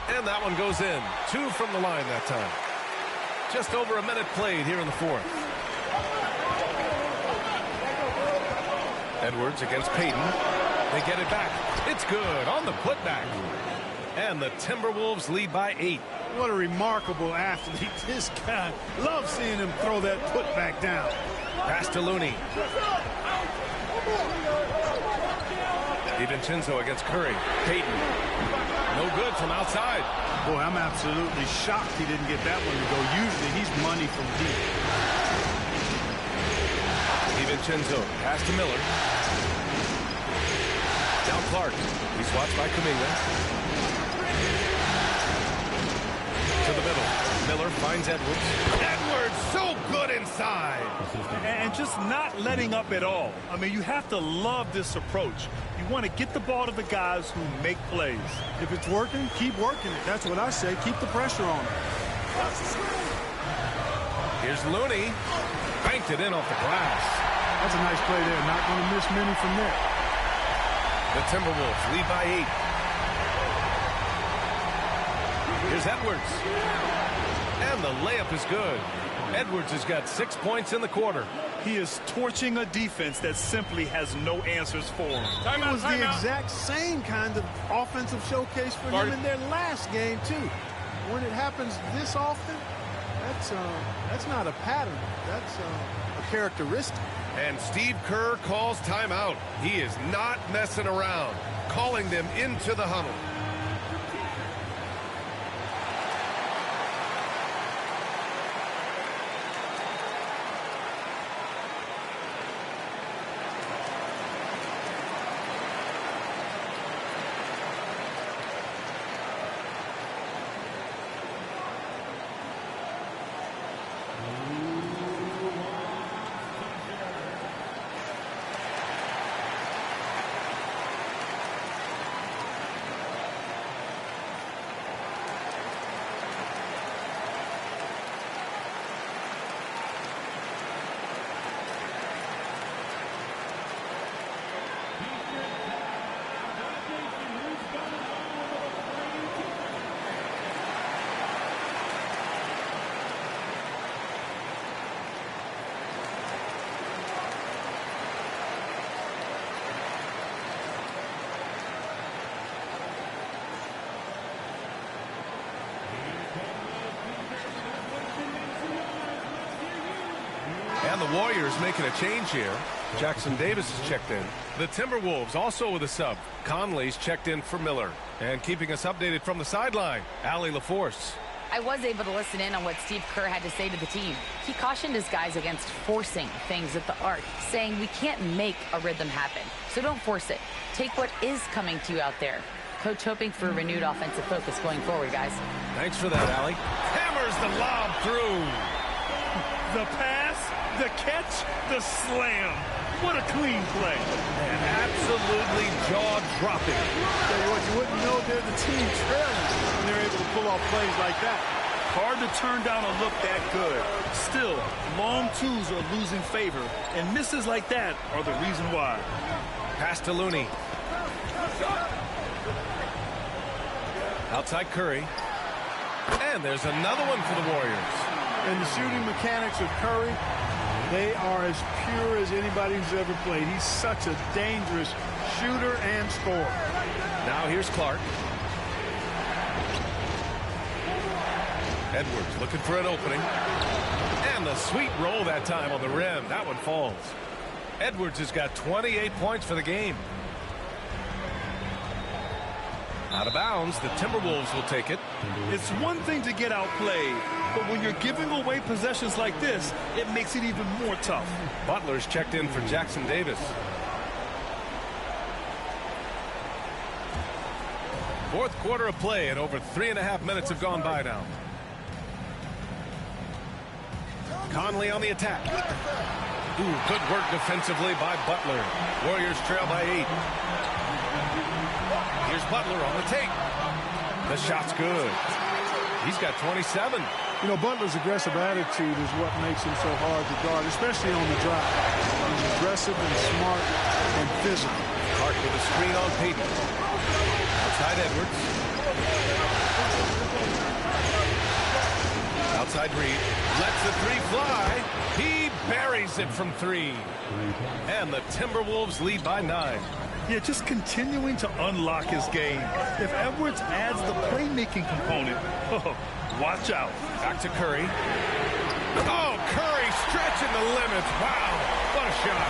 And that one goes in. 2 from the line that time. Just over a minute played here in the fourth. Edwards against Payton. They get it back. It's good on the putback. And the Timberwolves lead by 8. What a remarkable athlete. This guy, love seeing him throw that putback down. Pass to Looney. DiVincenzo against Curry. Payton. No good from outside. Boy, I'm absolutely shocked he didn't get that one to go. Usually he's money from deep. DiVincenzo. Pass to Miller. Down Clark. He's watched by Kuminga. To the middle. Miller finds Edwards. Edwards so good inside. And just not letting up at all. I mean, you have to love this approach. You want to get the ball to the guys who make plays. If it's working, keep working it. That's what I say. Keep the pressure on him. Here's Looney. Banked it in off the glass. That's a nice play there. Not going to miss many from there. The Timberwolves lead by 8. Here's Edwards. And the layup is good. Edwards has got 6 points in the quarter. He is torching a defense that simply has no answers for him. It was the exact same kind of offensive showcase for him in their last game, too. When it happens this often, that's not a pattern. That's a characteristic. And Steve Kerr calls timeout. He is not messing around, calling them into the huddle. And the Warriors making a change here. Jackson Davis is checked in. The Timberwolves also with a sub. Conley's checked in for Miller. And keeping us updated from the sideline, Allie LaForce. I was able to listen in on what Steve Kerr had to say to the team. He cautioned his guys against forcing things at the arc, saying we can't make a rhythm happen. So don't force it. Take what is coming to you out there. Coach hoping for a renewed offensive focus going forward, guys. Thanks for that, Allie. Hammers the lob through. The pass, the catch, the slam. What a clean play. And absolutely jaw-dropping. Tell you what, you wouldn't know they're the team trailing when they're able to pull off plays like that. Hard to turn down a look that good. Still, long twos are losing favor, and misses like that are the reason why. Pass to Looney. Outside Curry. And there's another one for the Warriors. And the shooting mechanics of Curry, they are as pure as anybody who's ever played. He's such a dangerous shooter and scorer. Now here's Clark. Edwards looking for an opening. And the sweet roll that time on the rim. That one falls. Edwards has got 28 points for the game. Out of bounds, the Timberwolves will take it. It's one thing to get outplayed, but when you're giving away possessions like this, it makes it even more tough. Butler's checked in for Jackson Davis. Fourth quarter of play, and over 3.5 minutes have gone by now. Conley on the attack. Ooh, good work defensively by Butler. Warriors trail by 8. Here's Butler on the take. The shot's good. He's got 27. You know, Butler's aggressive attitude is what makes him so hard to guard, especially on the drive. He's aggressive and smart and physical. Clark with a screen on Payton. Outside Edwards. Outside Reed. Lets the three fly. He buries it from 3. And the Timberwolves lead by 9. Yeah, just continuing to unlock his game. If Edwards adds the playmaking component, watch out. Back to Curry. Oh, Curry stretching the limits. Wow, what a shot.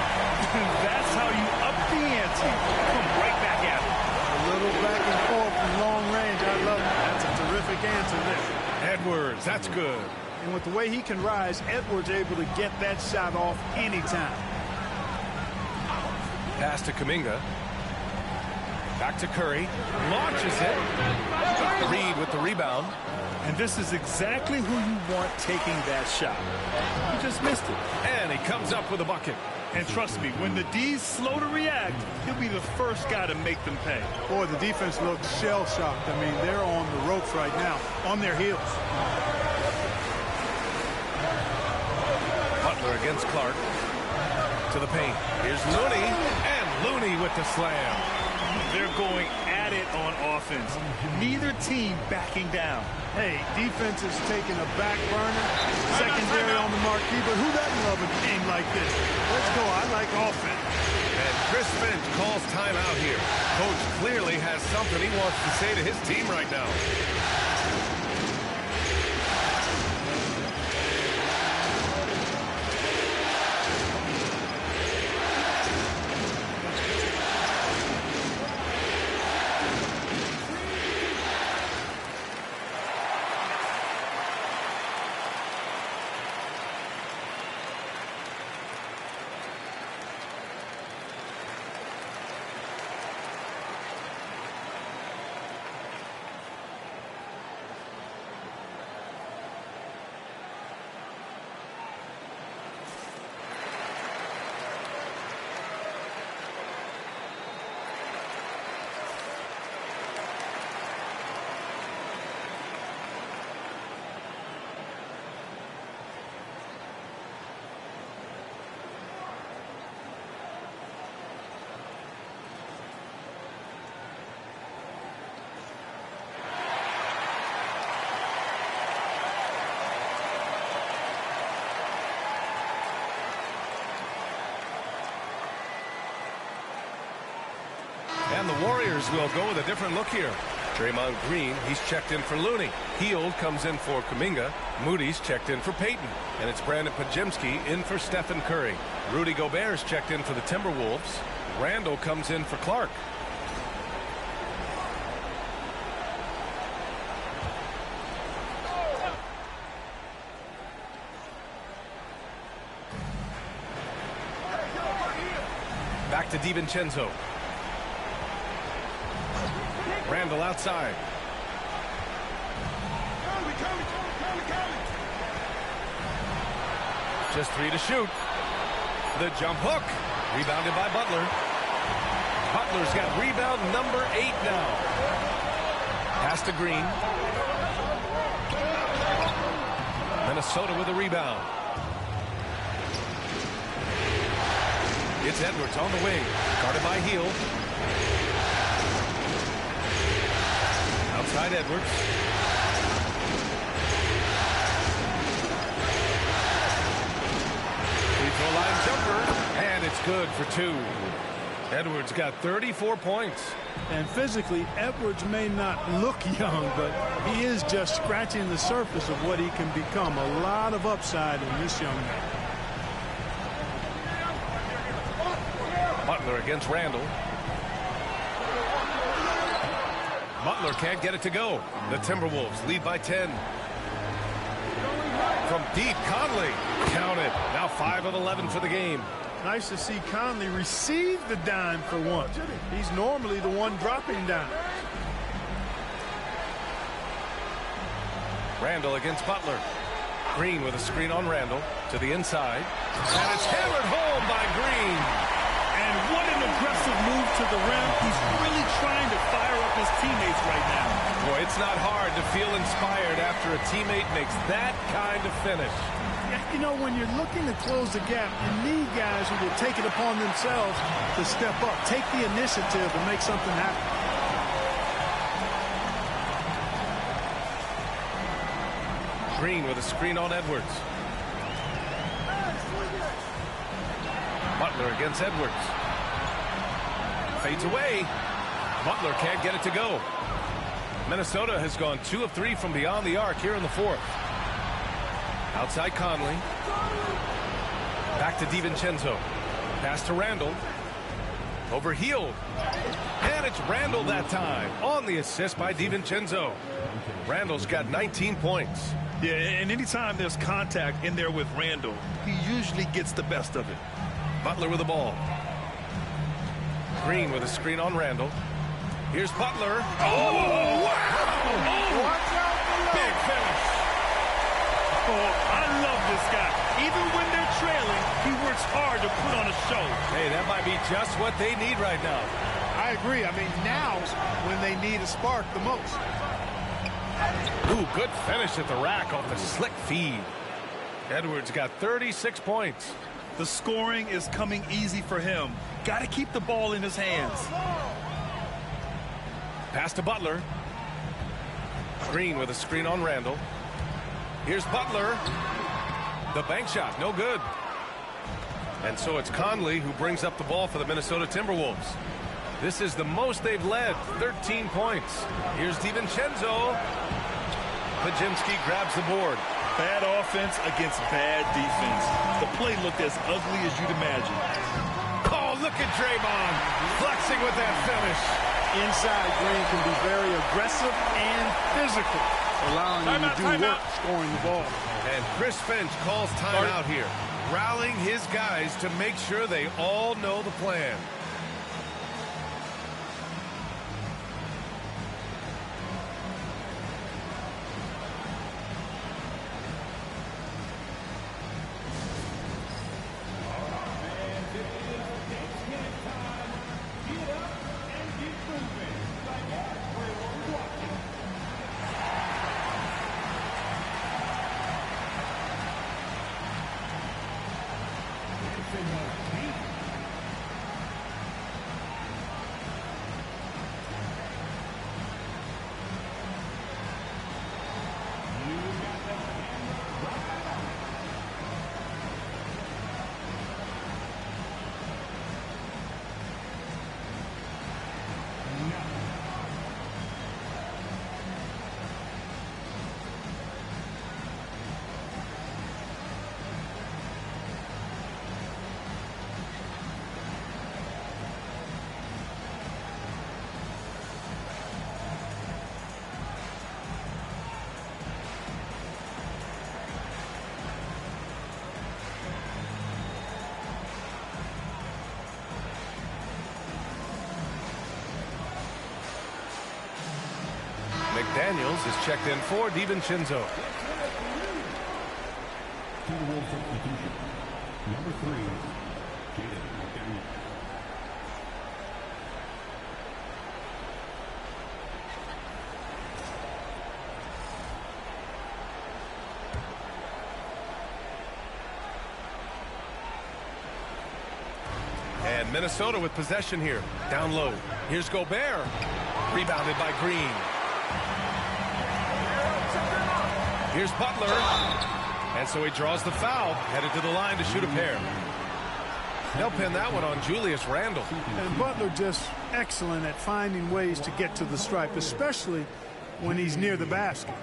That's how you up the ante. Come right back at it. A little back and forth from long range. I love it. That's a terrific answer there. Edwards, that's good. And with the way he can rise, Edwards able to get that shot off anytime. Pass to Kuminga. Back to Curry. Launches it. Reed with the rebound. And this is exactly who you want taking that shot. He just missed it. And he comes up with a bucket. And trust me, when the D's slow to react, he'll be the first guy to make them pay. Boy, the defense looks shell-shocked. I mean, they're on the ropes right now, on their heels. Butler against Clark. To the paint. Here's Looney. And Looney with the slam. They're going at it on offense. Neither team backing down. Hey, defense is taking a back burner, secondary on the marquee, but who doesn't love a game like this? Let's go. I like offense. And Chris Finch calls timeout here. Coach clearly has something he wants to say to his team right now. And the Warriors will go with a different look here. Draymond Green, he's checked in for Looney. Hield comes in for Kuminga. Moody's checked in for Payton. And it's Brandon Podziemski in for Stephen Curry. Rudy Gobert's checked in for the Timberwolves. Randall comes in for Clark. Back to DiVincenzo. Randall outside. Just 3 to shoot. The jump hook. Rebounded by Butler. Butler's got rebound number 8 now. Pass to Green. Minnesota with a rebound. It's Edwards on the wing. Guarded by Hield. Outside Edwards. Free throw line jumper. And it's good for 2. Edwards got 34 points. And physically, Edwards may not look young, but he is just scratching the surface of what he can become. A lot of upside in this young man. Butler against Randall. Butler can't get it to go. The Timberwolves lead by 10. From deep, Conley. Count it. Now 5 of 11 for the game. Nice to see Conley receive the dime for once. He's normally the one dropping dimes. Randall against Butler. Green with a screen on Randall to the inside. And it's hammered home by Green. And what an aggressive move to the rim. He's really trying to fire up his teammates right now. Boy, it's not hard to feel inspired after a teammate makes that kind of finish. Yeah, you know, when you're looking to close the gap, you need guys who will take it upon themselves to step up, take the initiative and make something happen. Green with a screen on Edwards. Butler against Edwards. Fades away. Butler can't get it to go. Minnesota has gone 2 of 3 from beyond the arc here in the fourth. Outside Conley. Back to DiVincenzo. Pass to Randall. Overhealed. And it's Randall that time on the assist by DiVincenzo. Randall's got 19 points. Yeah, and anytime there's contact in there with Randall, he usually gets the best of it. Butler with the ball. Green with a screen on Randall. Here's Butler. Oh, wow! Big finish. Oh, I love this guy. Even when they're trailing, he works hard to put on a show. Hey, that might be just what they need right now. I agree. I mean, now's when they need a spark the most. Ooh, good finish at the rack off the slick feed. Edwards got 36 points. The scoring is coming easy for him. Got to keep the ball in his hands. Pass to Butler. Green with a screen on Randall. Here's Butler. The bank shot, no good. And so it's Conley who brings up the ball for the Minnesota Timberwolves. This is the most they've led, 13 points. Here's DiVincenzo. Pajimski grabs the board. Bad offense against bad defense. The play looked as ugly as you'd imagine. Oh, look at Draymond flexing with that finish. Inside, Green can be very aggressive and physical, allowing him to do work scoring the ball. And Chris Finch calls timeout here, rallying his guys to make sure they all know the plan. McDaniels is checked in for DiVincenzo. Timberwolves substitution. Number 3, Jaden McDaniels. And Minnesota with possession here. Down low. Here's Gobert. Rebounded by Green. Here's Butler. And so he draws the foul. Headed to the line to shoot a pair. They'll pin that one on Julius Randle. And Butler just excellent at finding ways to get to the stripe, especially when he's near the basket.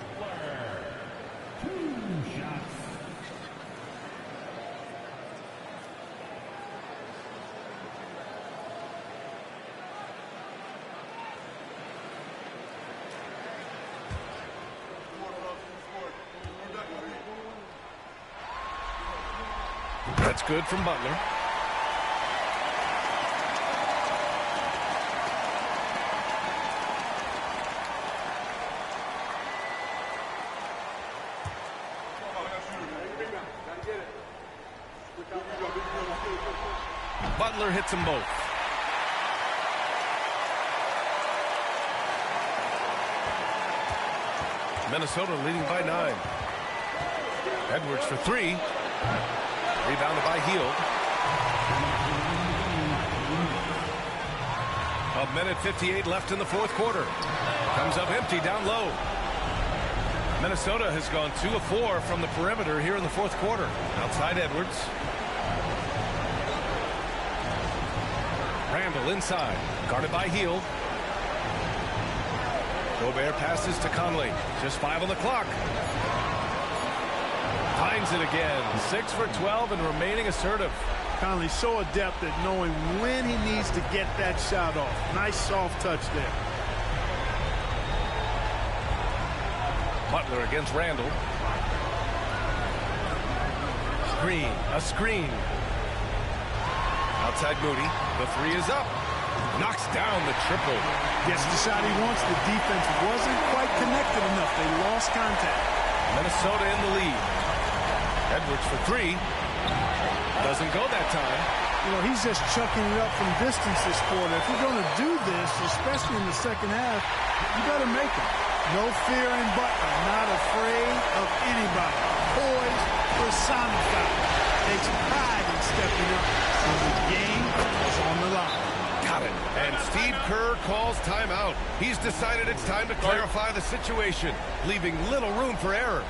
That's good from Butler. Butler hits them both. Minnesota leading by 9. Edwards for 3. Rebounded by Hield. 1:58 left in the fourth quarter. Comes up empty down low. Minnesota has gone 2 of 4 from the perimeter here in the fourth quarter. Outside Edwards. Randall inside. Guarded by Hield. Gobert passes to Conley. Just 5 on the clock. Finds it again. 6 for 12 and remaining assertive. Conley so adept at knowing when he needs to get that shot off. Nice soft touch there. Butler against Randall. A screen. Outside Moody. The 3 is up. Knocks down the triple. Gets the shot he wants. The defense wasn't quite connected enough. They lost contact. Minnesota in the lead. Edwards for 3. Doesn't go that time. You know, he's just chucking it up from distance this quarter. If you're going to do this, especially in the second half, you got to make it. No fear in Butler. Not afraid of anybody. Poise personified. Takes pride in stepping up. And the game is on the line. Got it. And Steve Kerr calls timeout. He's decided it's time to clarify the situation, leaving little room for error.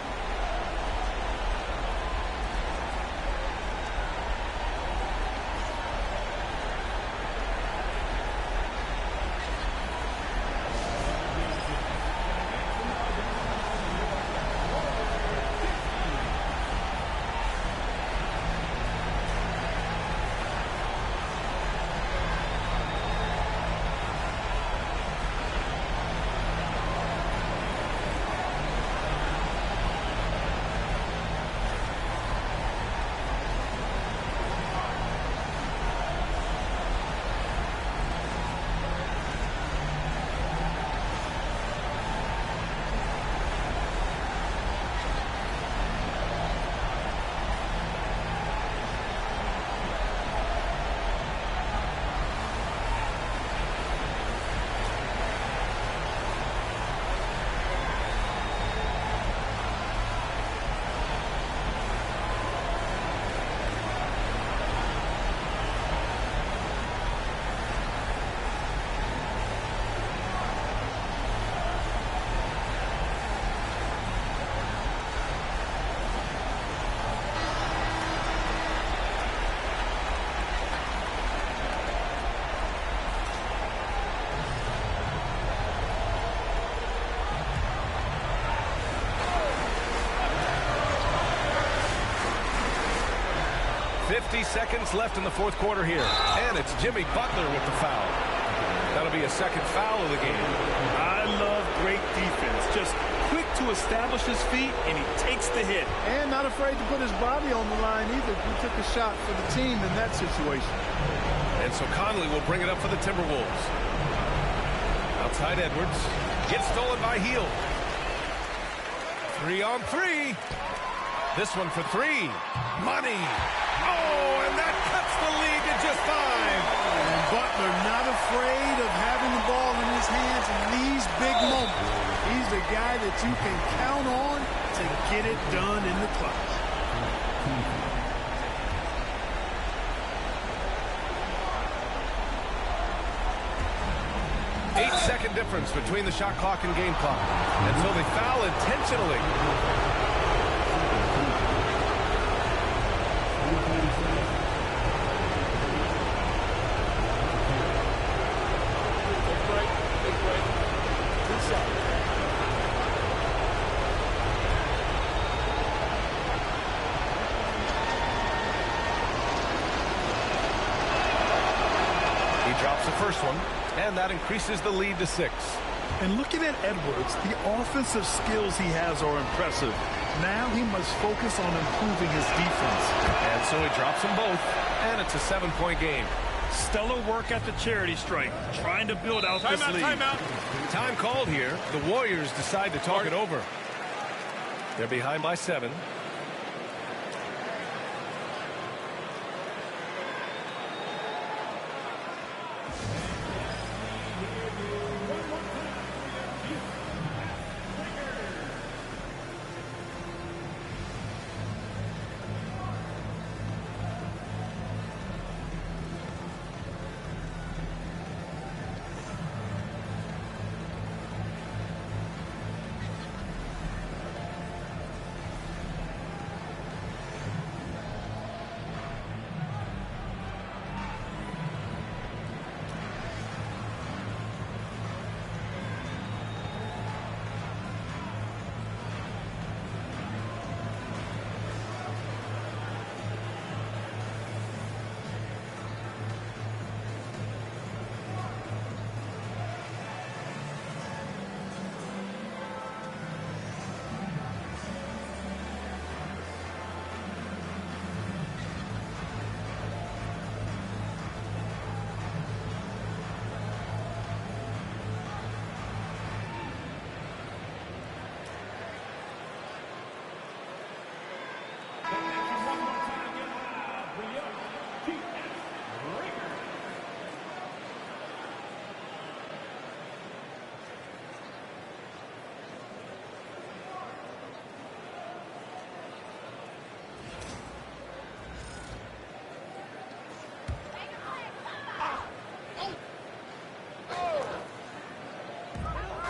Seconds left in the fourth quarter here. And it's Jimmy Butler with the foul. That'll be a second foul of the game. I love great defense. Just quick to establish his feet, and he takes the hit. And not afraid to put his body on the line either. He took a shot for the team in that situation. And so Conley will bring it up for the Timberwolves. Outside Edwards. Gets stolen by Hield. 3 on 3. This one for 3. Money. Oh, and that cuts the lead to just 5. And Butler not afraid of having the ball in his hands in these big moments. He's the guy that you can count on to get it done in the clutch. Eight-second difference between the shot clock and game clock. And so they foul intentionally. And that increases the lead to 6. And looking at Edwards, the offensive skills he has are impressive. Now he must focus on improving his defense. And so he drops them both, and it's a 7-point game. Stellar work at the charity stripe, trying to build out this lead. Timeout. Time called here. The Warriors decide to talk it over. They're behind by 7.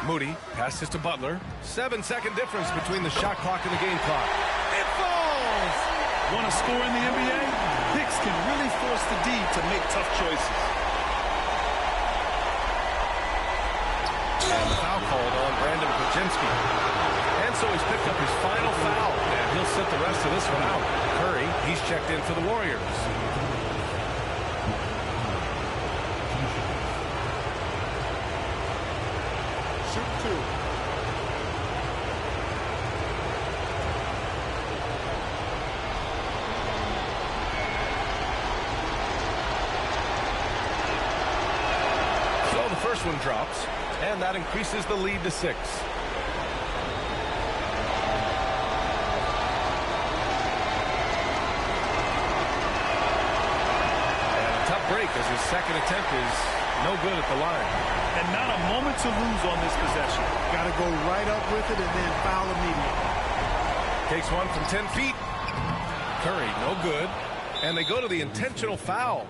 Moody passes to Butler. 7-second difference between the shot clock and the game clock. It falls! Want to score in the NBA? Picks can really force the D to make tough choices. And the foul called on Brandon Kuczynski. And so he's picked up his final foul, and he'll sit the rest of this one out. Curry, he's checked in for the Warriors. Shoot 2. So the first one drops, and that increases the lead to 6. Break as his second attempt is no good at the line. And not a moment to lose on this possession. Got to go right up with it and then foul immediately. Takes one from 10 feet. Curry, no good. And they go to the intentional foul.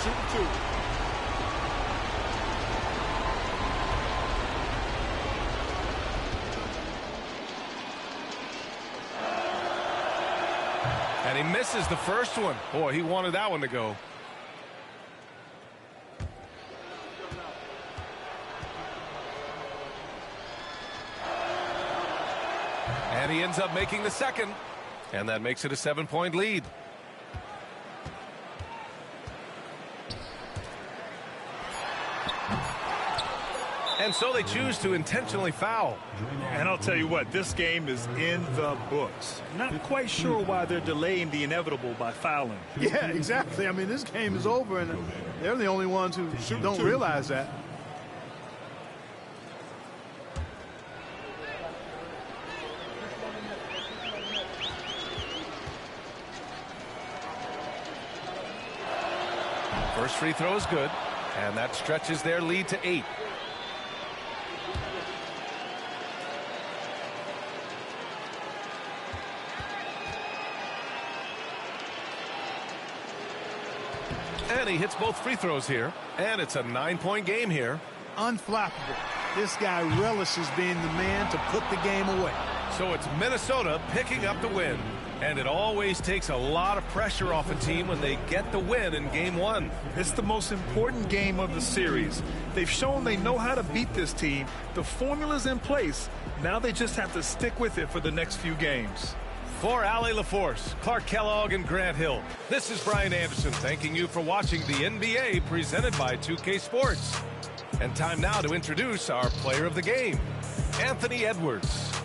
Shoot 2. And he misses the first one. Boy, he wanted that one to go. And he ends up making the second. And that makes it a 7-point lead. And so they choose to intentionally foul. And I'll tell you what, this game is in the books. Not quite sure why they're delaying the inevitable by fouling. Yeah, exactly. I mean, this game is over, and they're the only ones who don't realize that. First free throw is good, and that stretches their lead to 8. And he hits both free throws here, and it's a 9-point game here. Unflappable. This guy relishes being the man to put the game away. So it's Minnesota picking up the win. And it always takes a lot of pressure off a team when they get the win in game 1. It's the most important game of the series. They've shown they know how to beat this team. The formula's in place. Now they just have to stick with it for the next few games. For Allie LaForce, Clark Kellogg, and Grant Hill, this is Brian Anderson thanking you for watching the NBA presented by 2K Sports. And time now to introduce our player of the game, Anthony Edwards.